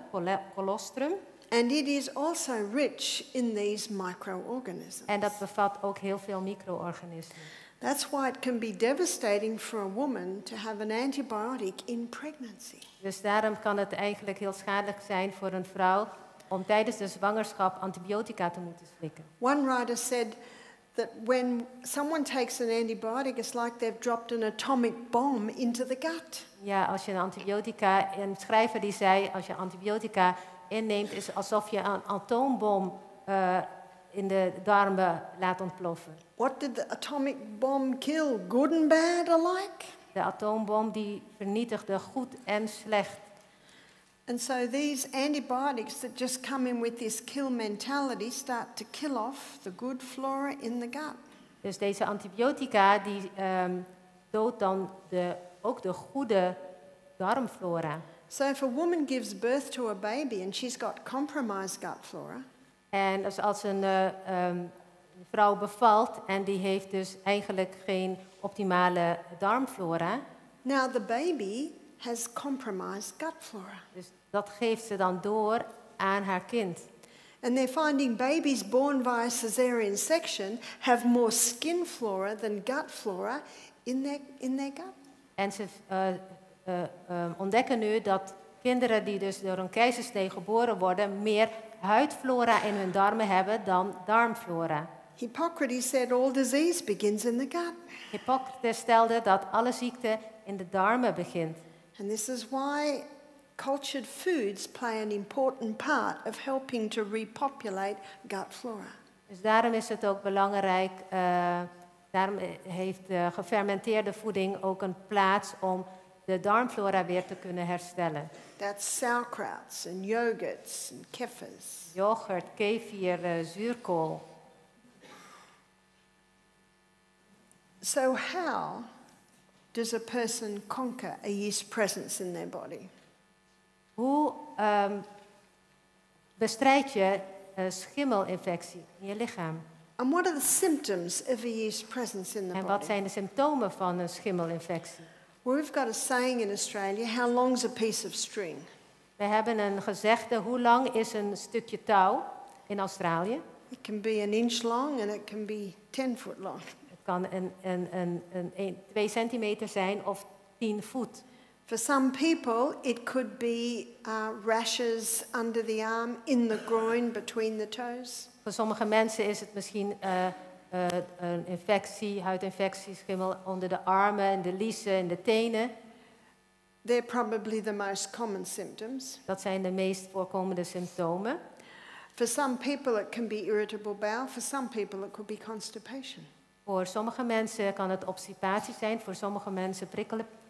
colostrum. And it is also rich in these microorganisms. En dat bevat ook heel veel micro-organismen. That's why it can be devastating for a woman to have an antibiotic in pregnancy. Dus daarom kan het eigenlijk heel schadelijk zijn voor een vrouw om tijdens de zwangerschap antibiotica te moeten slikken. One writer said that when someone takes an antibiotic, it's like they've dropped an atomic bomb into the gut. Ja, als je een schrijver die zei, als je antibiotica inneemt, is alsof je een atoombom in de darmen laat ontploffen. What did the atomic bomb kill? Good and bad alike? De atoombom die vernietigde goed en slecht. And so these antibiotics that just come in with this kill mentality start to kill off the good flora in the gut. Dus deze antibiotica die doodt dan ook de goede darmflora. So if a woman gives birth to a baby and she's got compromised gut flora, En dus als een vrouw bevalt en die heeft dus eigenlijk geen optimale darmflora, now the baby has compromised gut flora. dus dat geeft ze dan door aan haar kind. And they're finding babies born via cesarean section have more skin flora than gut flora in their gut. En ze ontdekken nu dat kinderen die dus door een keizersnee geboren worden meer huidflora in hun darmen hebben dan darmflora. Hippocrates said all disease begins in the gut. Hippocrates stelde dat alle ziekte in de darmen begint. And this is why cultured foods play an important part of helping to repopulate gut flora. Dus daarom is het ook belangrijk, daarom heeft gefermenteerde voeding ook een plaats om de darmflora weer te kunnen herstellen. That's sauerkrauts and yogurts and kefirs. Yoghurt, kefir, zuurkool. So how does a person conquer a yeast presence in their body? Hoe bestrijd je schimmelinfectie in je lichaam. And what are the symptoms of a yeast presence in the En wat body? zijn de symptomen van een schimmelinfectie? Well, we've got a saying in Australia, how long's a piece of string? We hebben een gezegde, hoe lang is een stukje touw in Australië? It can be an inch long and it can be 10 foot long. Het kan 2 centimeter zijn of 10 voet. For some people, it could be rashes under the arm, in the groin, between the toes. Voor sommige mensen is het misschien een infectie, huidinfectie, schimmel onder de armen, en de liezen en de tenen. They're probably the most common symptoms. Dat zijn de meest voorkomende symptomen. For some people, it can be irritable bowel. For some people, it could be constipation. Voor sommige mensen kan het obstipatie zijn, voor sommige mensen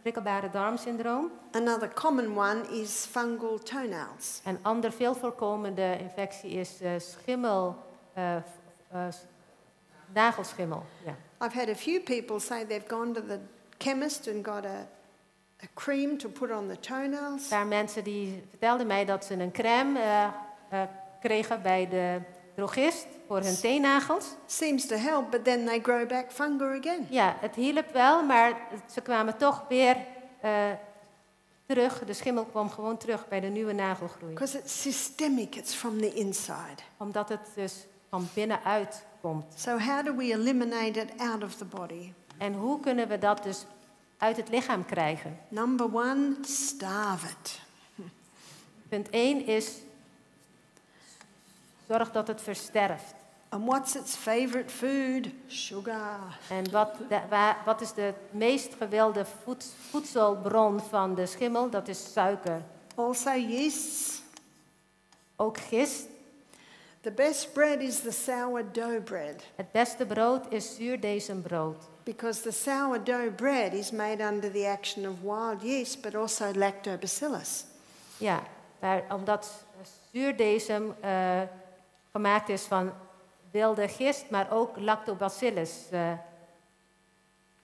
prikkelbare darmsyndroom. Another common one is fungal toenails. Een ander veel voorkomende infectie is nagelschimmel. Ja. I've had a few people say they've gone to the chemist and got a cream to put on the toenails. Er waren mensen die vertelden mij dat ze een crème kregen bij de drogist voor hun teennagels. Seems to help, but then they grow back fungal again. Ja, het hielp wel, maar ze kwamen toch weer terug. De schimmel kwam gewoon terug bij de nieuwe nagelgroei. Because it's systemic, it's from the inside. Omdat het dus van binnenuit komt. So how do we eliminate it out of the body? En hoe kunnen we dat dus uit het lichaam krijgen? Number 1, starve it. Punt 1 is, zorg dat het versterft. And what's its favorite food? Sugar. En wat is de meest gewilde voedselbron van de schimmel? Dat is suiker. Also yeasts. Ook gist. The best bread is the sourdough bread. Het beste brood is zuurdesembrood. Because the sourdough bread is made under the action of wild yeast, but also lactobacillus. Ja, maar omdat zuurdesem gemaakt is van wilde gist, maar ook lactobacillus.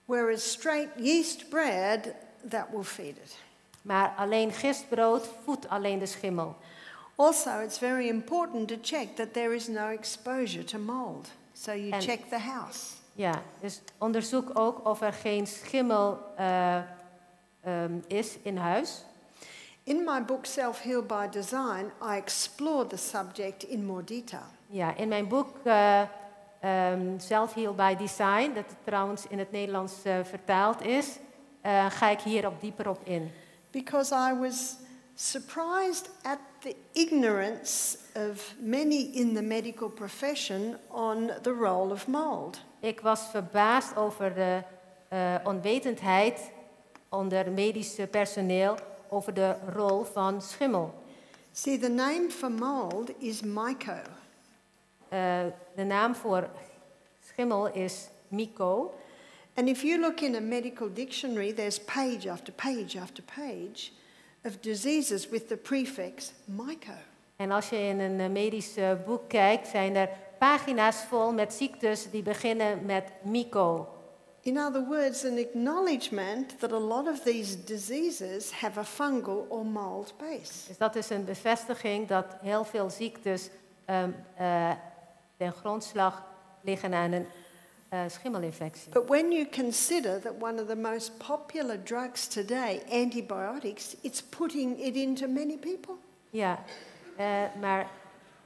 Whereas straight yeast bread, that will feed it. Maar alleen gistbrood voedt alleen de schimmel. Also, it's very important to check that there is no exposure to mold. So you check the house. Ja, dus onderzoek ook of er geen schimmel is in huis. In my book Self-Heal by Design, I explore the subject in more detail. Ja, in mijn boek Self-Heal by Design, dat het trouwens in het Nederlands vertaald is, ga ik hierop dieper op in. Because I was surprised at the ignorance of many in the medical profession on the role of mold. Ik was verbaasd over de onwetendheid onder medisch personeel over de rol van schimmel. See, the name for mold is myco. De naam voor schimmel is myco. And if you look in a medical dictionary, there's page after page after page of diseases with the prefix myco. En als je in een medisch boek kijkt, zijn er pagina's vol met ziektes die beginnen met myco. In other words, an acknowledgement that a lot of these diseases have a fungal or mold base. Dus dat is een bevestiging dat heel veel ziektes ten grondslag liggen aan een schimmelinfectie. But when you consider that one of the most popular drugs today, antibiotics, it's putting it into many people. Ja, maar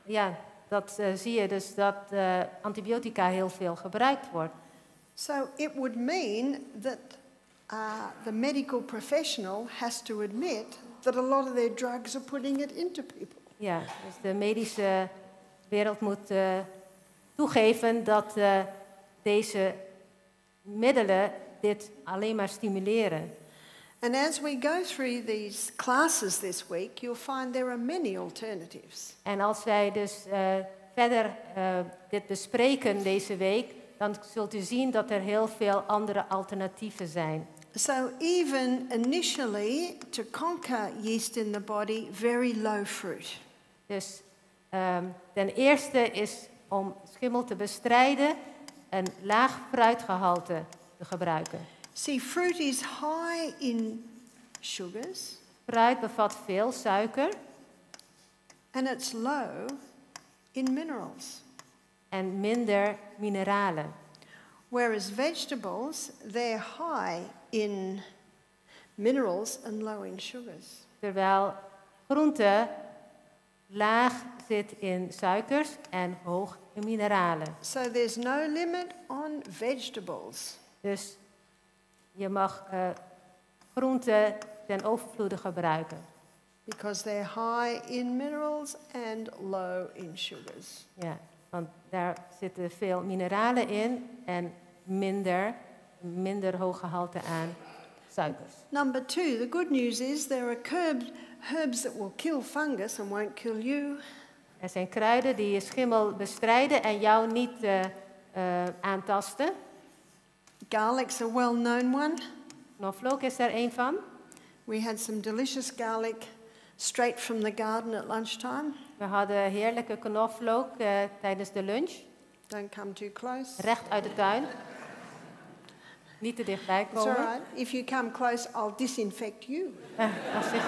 ja, dat zie je dus dat antibiotica heel veel gebruikt wordt. So it would mean that the medical professional has to admit that a lot of their drugs are putting it into people. Ja, dus de medische wereld moet toegeven dat deze middelen dit alleen maar stimuleren. And as we go through these classes this week, you'll find there are many alternatives. En als wij dus verder dit bespreken deze week, dan zult u zien dat er heel veel andere alternatieven zijn. So even initially, to conquer yeast in the body, very low fruit. Dus ten eerste is om schimmel te bestrijden een laag fruitgehalte te gebruiken. See, fruit is high in sugars. Fruit bevat veel suiker. And it's low in minerals. en minder mineralen. Whereas vegetables, they're high in minerals and low in sugars. Terwijl groente laag zit in suikers en hoog in mineralen. So there's no limit on vegetables. Dus je mag groente ten overvloede gebruiken. Because they're high in minerals and low in sugars. Ja, want daar zitten veel mineralen in en minder hoog gehalte aan suikers. Number 2, the good news is there are herbs that will kill fungus and won't kill you. Er zijn kruiden die je schimmel bestrijden en jou niet aantasten. Garlic's a well-known one. Knoflook is er een van. We had some delicious garlic straight from the garden at lunchtime. We hadden heerlijke knoflook tijdens de lunch. Don't come too close. Recht uit de tuin. Niet te dichtbij It's komen. all right. If you come close, I'll disinfect you. Als je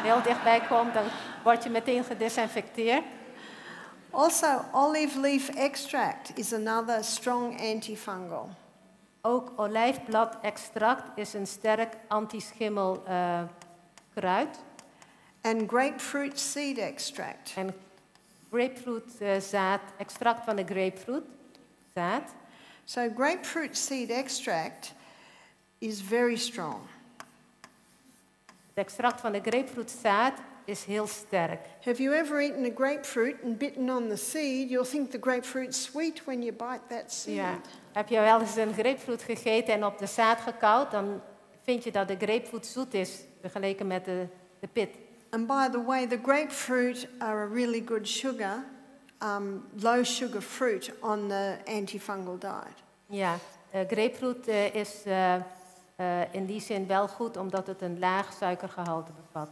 heel dichtbij komt, dan word je meteen gedesinfecteerd. Also, olive leaf extract is another strong antifungal. Ook olijfbladextract is een sterk antischimmel kruid. And grapefruit seed extract. En grapefruitzaad, extract van de grapefruitzaad. So grapefruit seed extract is very strong. Het extract van de grapefruitzaad is heel sterk. Have you ever eaten a grapefruit and bitten on the seed? You'll think the grapefruit's sweet when you bite that seed. Ja. Heb je wel eens een grapefruit gegeten en op de zaad gekauwd, dan vind je dat de grapefruit zoet is vergeleken met de pit. And by the way, the grapefruit are a really good sugar, low sugar fruit on the antifungal diet. Ja, grapefruit is in die zin wel goed omdat het een laag suikergehalte bevat.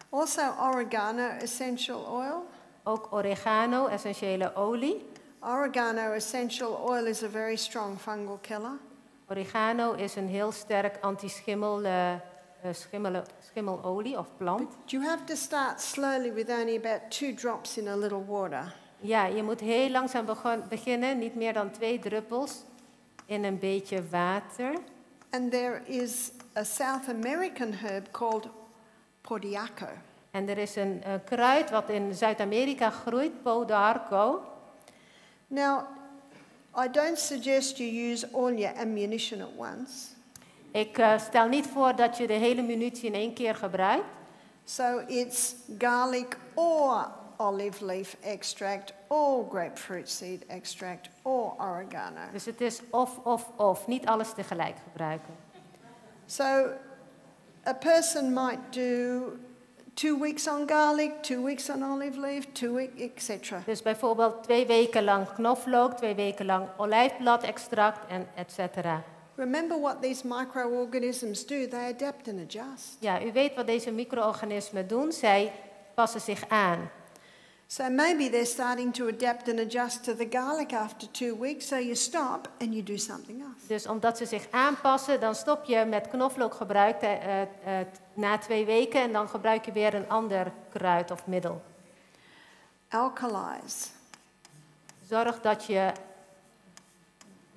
Also oregano essential oil. Ook oregano, essentiële olie. Oregano essential oil is a very strong fungal killer. Oregano is een heel sterk schimmelolie of plant. But you have to start slowly with only about 2 drops in a little water. Ja, je moet heel langzaam beginnen, niet meer dan 2 druppels in een beetje water. And there is a South American herb called Podiaco. En er is een kruid wat in Zuid-Amerika groeit, Podarco. Now, I don't suggest you use all your ammunition at once. Ik stel niet voor dat je de hele munitie in één keer gebruikt. So it's garlic or olive leaf extract or grapefruit seed extract or oregano. Dus het is of, niet alles tegelijk gebruiken. So a person might do 2 weeks on garlic, 2 weeks on olive leaf, 2 weeks, etc. Dus bijvoorbeeld 2 weken lang knoflook, 2 weken lang olijfbladextract en etc. Remember what these microorganisms do. They adapt and adjust. Ja, u weet wat deze micro-organismen doen. Zij passen zich aan. So maybe they're starting to adapt and adjust to the garlic after 2 weeks, so you stop and you do something else. Dus omdat ze zich aanpassen, dan stop je met knoflookgebruik na 2 weken en dan gebruik je weer een ander kruid of middel. Alkalize. Zorg dat je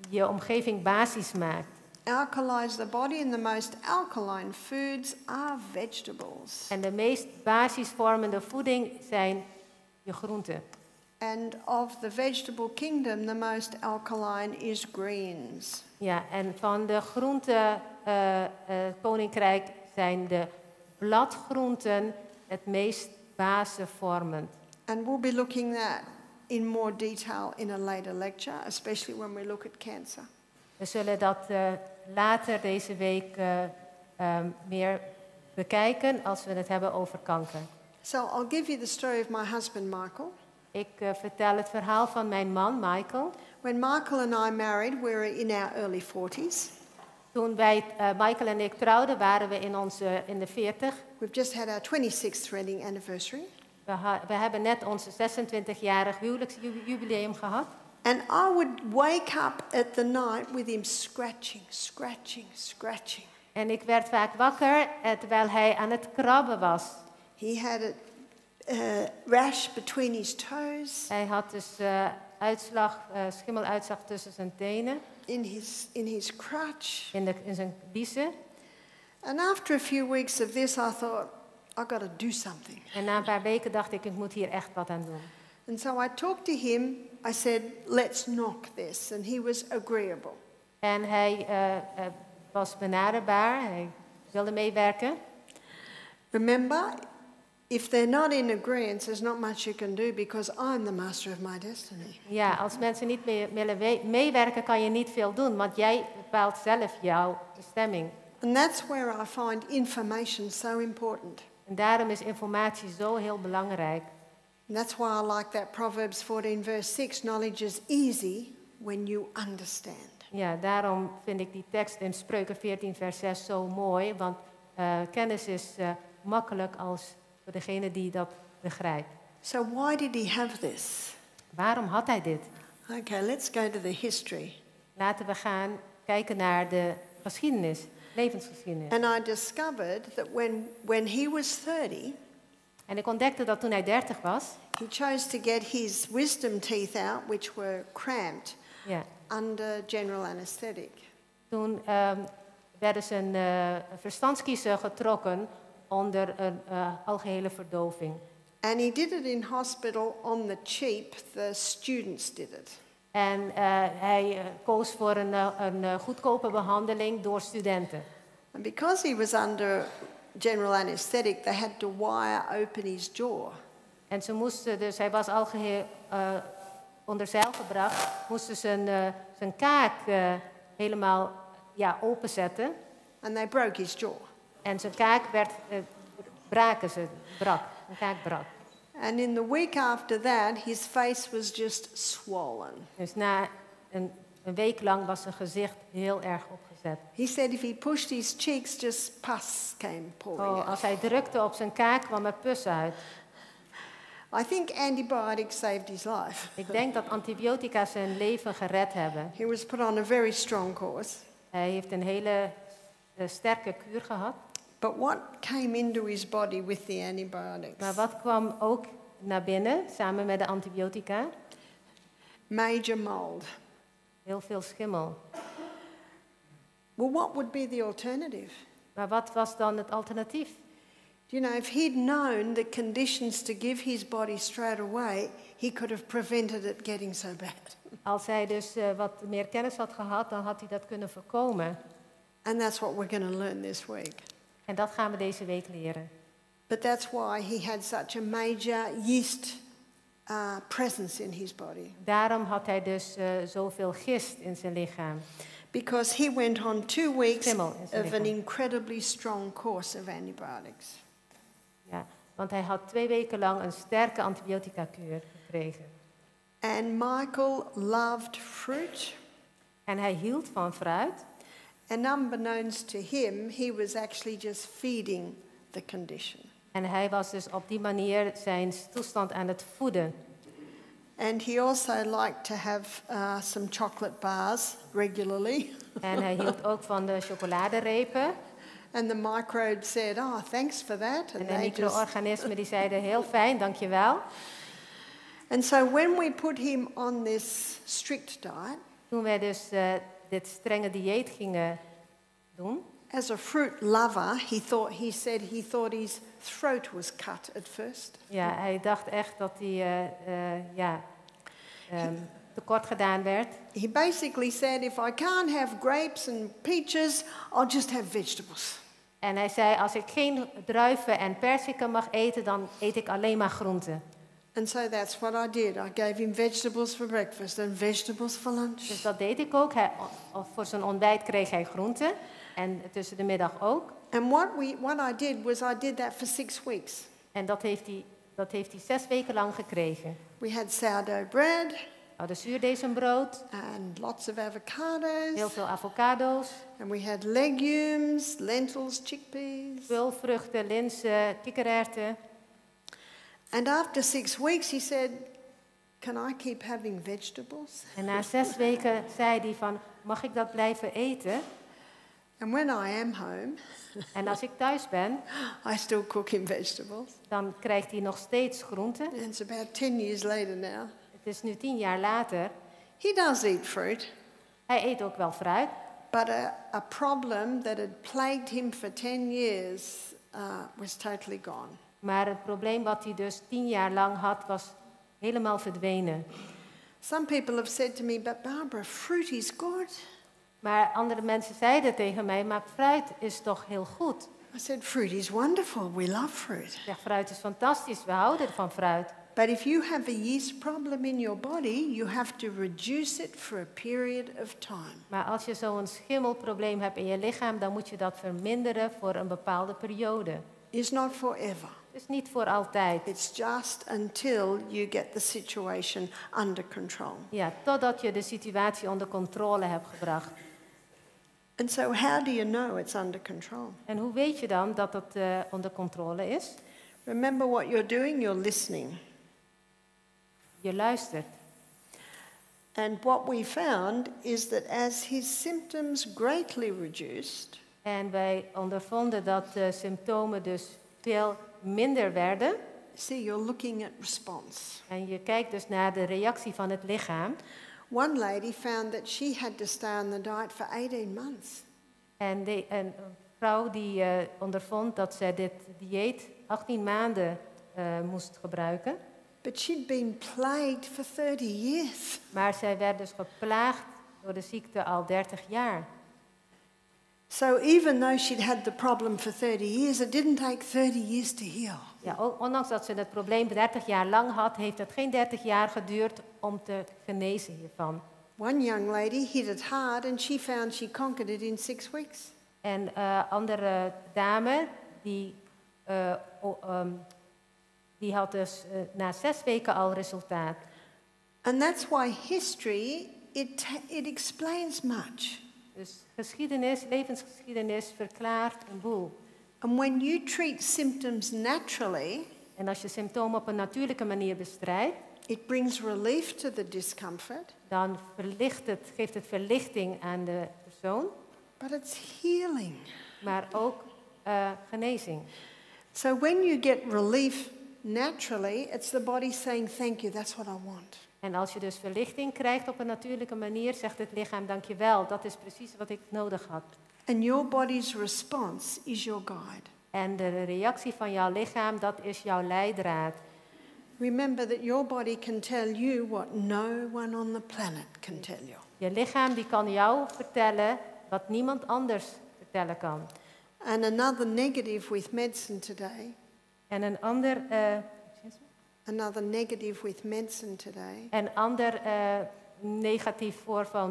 je omgeving basisch maakt. Alkalize the body, and the most alkaline foods are vegetables. En de meest basis vormende voeding zijn je groenten. And of the vegetable kingdom, the most alkaline is greens. Ja, en van de groentekoninkrijk zijn de bladgroenten het meest basisvormend. And we'll be looking at in more detail in a later lecture, especially when we look at cancer. We zullen dat later deze week meer bekijken als we het hebben over kanker. So I'll give you the story of my husband, Michael. Ik vertel het verhaal van mijn man, Michael. When Michael and I married, we were in our early 40s. Toen Michael en ik trouwden, waren we in de 40. We've just had our 26th wedding anniversary. We hebben net onze 26-jarig huwelijksjubileum gehad. And I would wake up at the night with him scratching, scratching, scratching. En ik werd vaak wakker terwijl hij aan het krabben was. He had rash between his toes, Hij had dus schimmeluitslag tussen zijn tenen, in his crutch. in zijn biezen. And after a few weeks of this, I thought, I've got to do something. En na een paar weken dacht ik moet hier echt wat aan doen. And so I talked to him. I said, let's knock this. And he was agreeable. En hij was benaderbaar, hij wilde meewerken. Remember, if they're not in agreement, there's not much you can do because I'm the master of my destiny. Ja, als mensen niet meer willen meewerken, kan je niet veel doen, want jij bepaalt zelf jouw bestemming. And that's where I find information so important. En daarom is informatie zo heel belangrijk. And that's why I like that Proverbs 14 verse 6, knowledge is easy when you understand. Ja, daarom vind ik die tekst in Spreuken 14 vers 6 zo mooi, want kennis is makkelijk als voor degene die dat begrijpt. So why did he have this? Waarom had hij dit? Okay, let's go to the history. Laten we gaan kijken naar de geschiedenis, levensgeschiedenis. And I discovered that when he was 30, En ik ontdekte dat toen hij 30 was, he chose to get his wisdom teeth out, which were cramped, ja, under general anesthetic. toen werden zijn verstandskiezen getrokken onder een algehele verdoving. And he did it in hospital on the cheap. The students did it. En hij koos voor een goedkope behandeling door studenten. And because he was under general anesthetic, they had to wire open his jaw. En ze moesten dus, hij was algeheel onder zeil gebracht, moesten zijn kaak helemaal openzetten. And they broke his jaw. En zijn kaak brak. Zijn kaak brak. And in the week after that, his face was just swollen. Dus na een week lang was zijn gezicht heel erg opgezet. He said if he pushed his cheeks, just pus came pouring out. Als hij drukte op zijn kaak, kwam er pus uit. I think antibiotics saved his life. Ik denk dat antibiotica zijn leven gered hebben. He was put on a very strong course. Hij heeft een hele sterke kuur gehad. But what came into his body with the antibiotics? Maar wat kwam ook naar binnen, samen met de antibiotica? Major mold. Heel veel schimmel. Well, what would be the alternative? Maar wat was dan het alternatief? You know, if he'd known the conditions to give his body straight away, he could have prevented it getting so bad. Als hij dus wat meer kennis had gehad, dan had hij dat kunnen voorkomen. And that's what we're going to learn this week. En dat gaan we deze week leren. But that's why he had such a major yeast presence in his body. Daarom had hij dus zoveel gist in zijn lichaam. Because he went on 2 weeks Schimmel in zijn of an lichaam. incredibly strong course of antibiotics. Ja, want hij had 2 weken lang een sterke antibiotica-kuur gekregen. And Michael loved fruit. En hij hield van fruit. And unbeknownst to him, he was actually just feeding the condition. En hij was dus op die manier zijn toestand aan het voeden. And he also liked to have some chocolate bars regularly. En hij hield ook van de chocoladerepen. And the microbe said, oh, thanks for that. En de micro-organismen die zeiden, heel fijn, dankjewel. And so when we put him on this strict diet, Toen wij dus dit strenge dieet gingen doen, as a fruit lover, he said he thought his throat was cut at first. ja, hij dacht echt dat hij tekort gedaan werd. He basically said, if I can't have grapes and peaches, I'll just have vegetables. En hij zei, als ik geen druiven en perziken mag eten, dan eet ik alleen maar groenten. And so that's what I did. I gave him vegetables for breakfast and vegetables for lunch. Dus dat deed ik ook. Voor zijn ontbijt kreeg hij groenten. En tussen de middag ook. And what I did was I did that for 6 weeks. En dat heeft hij 6 weken lang gekregen. We had sourdough bread. We hadden zuurdesembrood. And lots of avocados. Heel veel avocado's. And we had legumes, lentils, chickpeas. Peulvruchten, linzen, kikkererwten. And after 6 weeks he said, can I keep having vegetables? En na 6 weken zei hij van, mag ik dat blijven eten? And when I am home, En als ik thuis ben, I still cook him vegetables. dan krijgt hij nog steeds groenten. And it's about 10 years later now. Het is nu 10 jaar later. He does eat fruit, Hij eet ook wel fruit. but a problem that had plagued him for 10 years was totally gone. Maar het probleem wat hij dus 10 jaar lang had, was helemaal verdwenen. Some people have said to me, but Barbara, fruit is good. Maar andere mensen zeiden tegen mij, maar fruit is toch heel goed? I said, fruit is wonderful. We love fruit. Ik zeg, fruit is fantastisch, we houden van fruit. But if you have a yeast problem in your body, you have to reduce it for a period of time. Maar als je zo'n schimmelprobleem hebt in je lichaam, dan moet je dat verminderen voor een bepaalde periode. It's not forever. Dus niet voor altijd. It's just until you get the situation under control. Ja, totdat je de situatie onder controle hebt gebracht. And so how do you know it's under control? En hoe weet je dan dat het onder controle is? Remember what you're doing, you're listening. Je luistert. And what we found is that as his symptoms greatly reduced, En wij ondervonden dat de symptomen dus veel minder werden. see, you're looking at response. En je kijkt dus naar de reactie van het lichaam. One lady found that she had to stay on the diet for 18 months. En een vrouw die ondervond dat zij dit dieet 18 maanden moest gebruiken. But she'd been plagued for 30 years. Maar zij werd dus geplaagd door de ziekte al 30 jaar. So even though she'd had the problem for 30 years, it didn't take 30 years to heal. Ja, ondanks dat ze het probleem 30 jaar lang had, heeft het geen 30 jaar geduurd om te genezen hiervan. One young lady hit it hard and she found she conquered it in 6 weeks. En andere dame, die had dus na 6 weken al resultaat. And that's why history, it explains much. Dus geschiedenis, levensgeschiedenis verklaart een boel. And when you treat symptoms naturally, En als je symptomen op een natuurlijke manier bestrijdt, it brings relief to the discomfort, dan geeft het verlichting aan de persoon, but it's healing. maar ook genezing. So when you get relief naturally, it's the body saying, thank you, that's what I want. En als je dus verlichting krijgt op een natuurlijke manier, zegt het lichaam, dankjewel, dat is precies wat ik nodig had. And your body's response is your guide. En de reactie van jouw lichaam, dat is jouw leidraad. Remember that your body can tell you what no one on the planet can tell you. Je lichaam die kan jou vertellen wat niemand anders vertellen kan. And another negative with medicine today, En een ander negatief voorval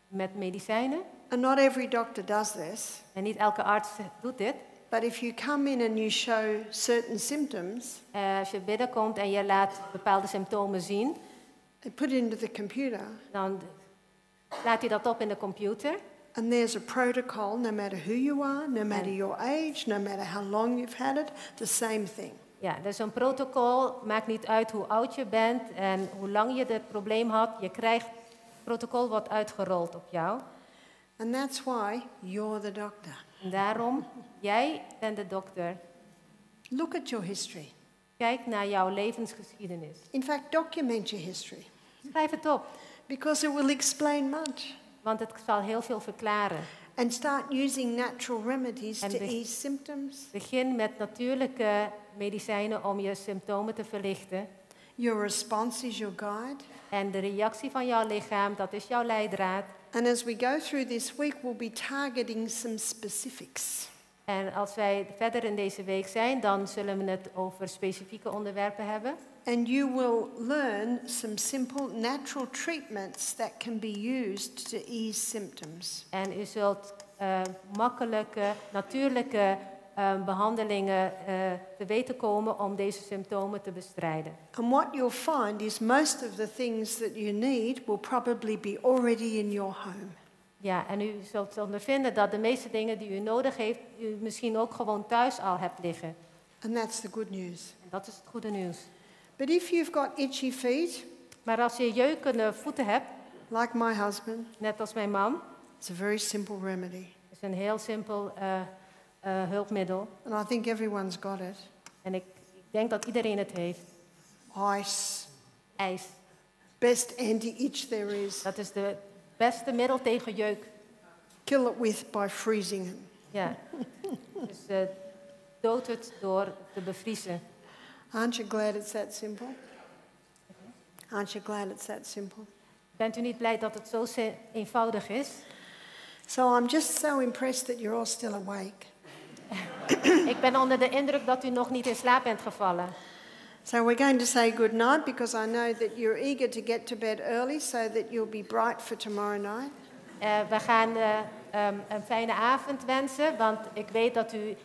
met medicijnen. and not every doctor does this, En niet elke arts doet dit. but if you come in and you show certain symptoms, Als je binnenkomt en je laat bepaalde symptomen zien, they put it into the computer, dan laat je dat op in de computer. and there's a protocol, no matter who you are, no matter your age, no matter how long you've had it, the same thing. Ja, dus een protocol maakt niet uit hoe oud je bent en hoe lang je het probleem had. Het protocol wordt uitgerold op jou. And that's why you're the doctor. En daarom, jij bent de dokter. Look at your history. Kijk naar jouw levensgeschiedenis. In fact, document your history, Schrijf het op, because it will explain much. want het zal heel veel verklaren. And start using natural remedies And to be- ease symptoms. Begin met natuurlijke medicijnen om je symptomen te verlichten. Your response is your guide. En de reactie van jouw lichaam, dat is jouw leidraad. And as we go through this week, we'll be targeting some specifics. En als wij verder in deze week zijn, dan zullen we het over specifieke onderwerpen hebben. And you will learn some simple natural treatments that can be used to ease symptoms. En u zult makkelijke, natuurlijke behandelingen te weten komen om deze symptomen te bestrijden. And what you'll find is most of the things that you need will probably be already in your home. Ja, en u zult ondervinden dat de meeste dingen die u nodig heeft, u misschien ook gewoon thuis al hebt liggen. And that's the good news. En dat is het goede nieuws. But if you've got itchy feet, Maar als je jeukende voeten hebt, like my husband, net als mijn man, it's a very simple remedy. is is een heel simpel hulpmiddel. And I think everyone's got it. En ik denk dat iedereen het heeft. Ice. IJs. Best anti-itch there is. Dat is het beste middel tegen jeuk. Kill it with by freezing it. Ja. Dus dood het door te bevriezen. Aren't you glad it's that simple? Aren't you glad it's that simple? Bent u niet blij dat het zo eenvoudig is? So I'm just so impressed that you're all still awake. Ik ben onder de indruk dat u nog niet in slaap bent gevallen. So we're going to say good night because I know that you're eager to get to bed early so that you'll be bright for tomorrow night. We gaan een fijne avond wensen, want ik weet dat u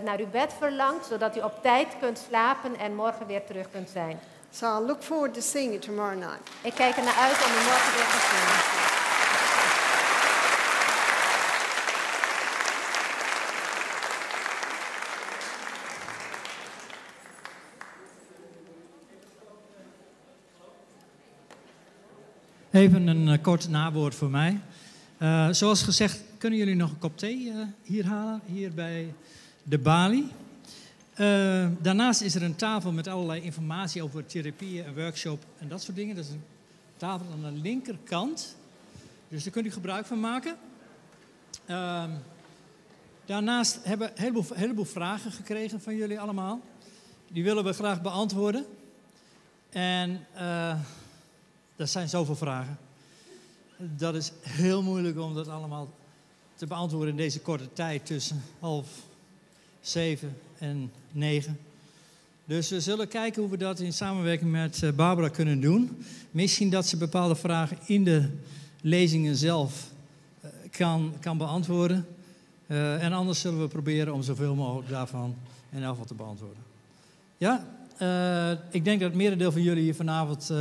naar uw bed verlangt, zodat u op tijd kunt slapen en morgen weer terug kunt zijn. So I look forward to seeing you tomorrow night. Ik kijk er naar uit om u morgen weer te zien. Even een kort nawoord voor mij. Zoals gezegd, kunnen jullie nog een kop thee hier halen, hier bij de balie. Daarnaast is er een tafel met allerlei informatie over therapieën, een workshop en dat soort dingen. Dat is een tafel aan de linkerkant, dus daar kunt u gebruik van maken. Daarnaast hebben we een heleboel vragen gekregen van jullie allemaal. Die willen we graag beantwoorden. En er zijn zoveel vragen. Dat is heel moeilijk om dat allemaal te beantwoorden in deze korte tijd tussen 6:30 en 9. Dus we zullen kijken hoe we dat in samenwerking met Barbara kunnen doen. Misschien dat ze bepaalde vragen in de lezingen zelf kan beantwoorden. En anders zullen we proberen om zoveel mogelijk daarvan in elk geval te beantwoorden. Ja, ik denk dat het merendeel van jullie hier vanavond...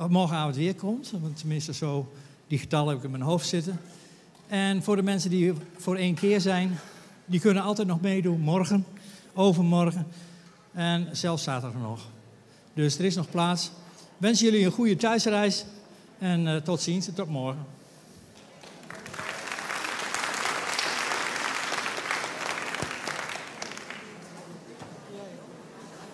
morgenavond weer komt, want tenminste zo die getallen heb ik in mijn hoofd zitten. En voor de mensen die voor 1 keer zijn, die kunnen altijd nog meedoen, morgen, overmorgen en zelfs zaterdag nog. Dus er is nog plaats. Ik wens jullie een goede thuisreis en tot ziens en tot morgen.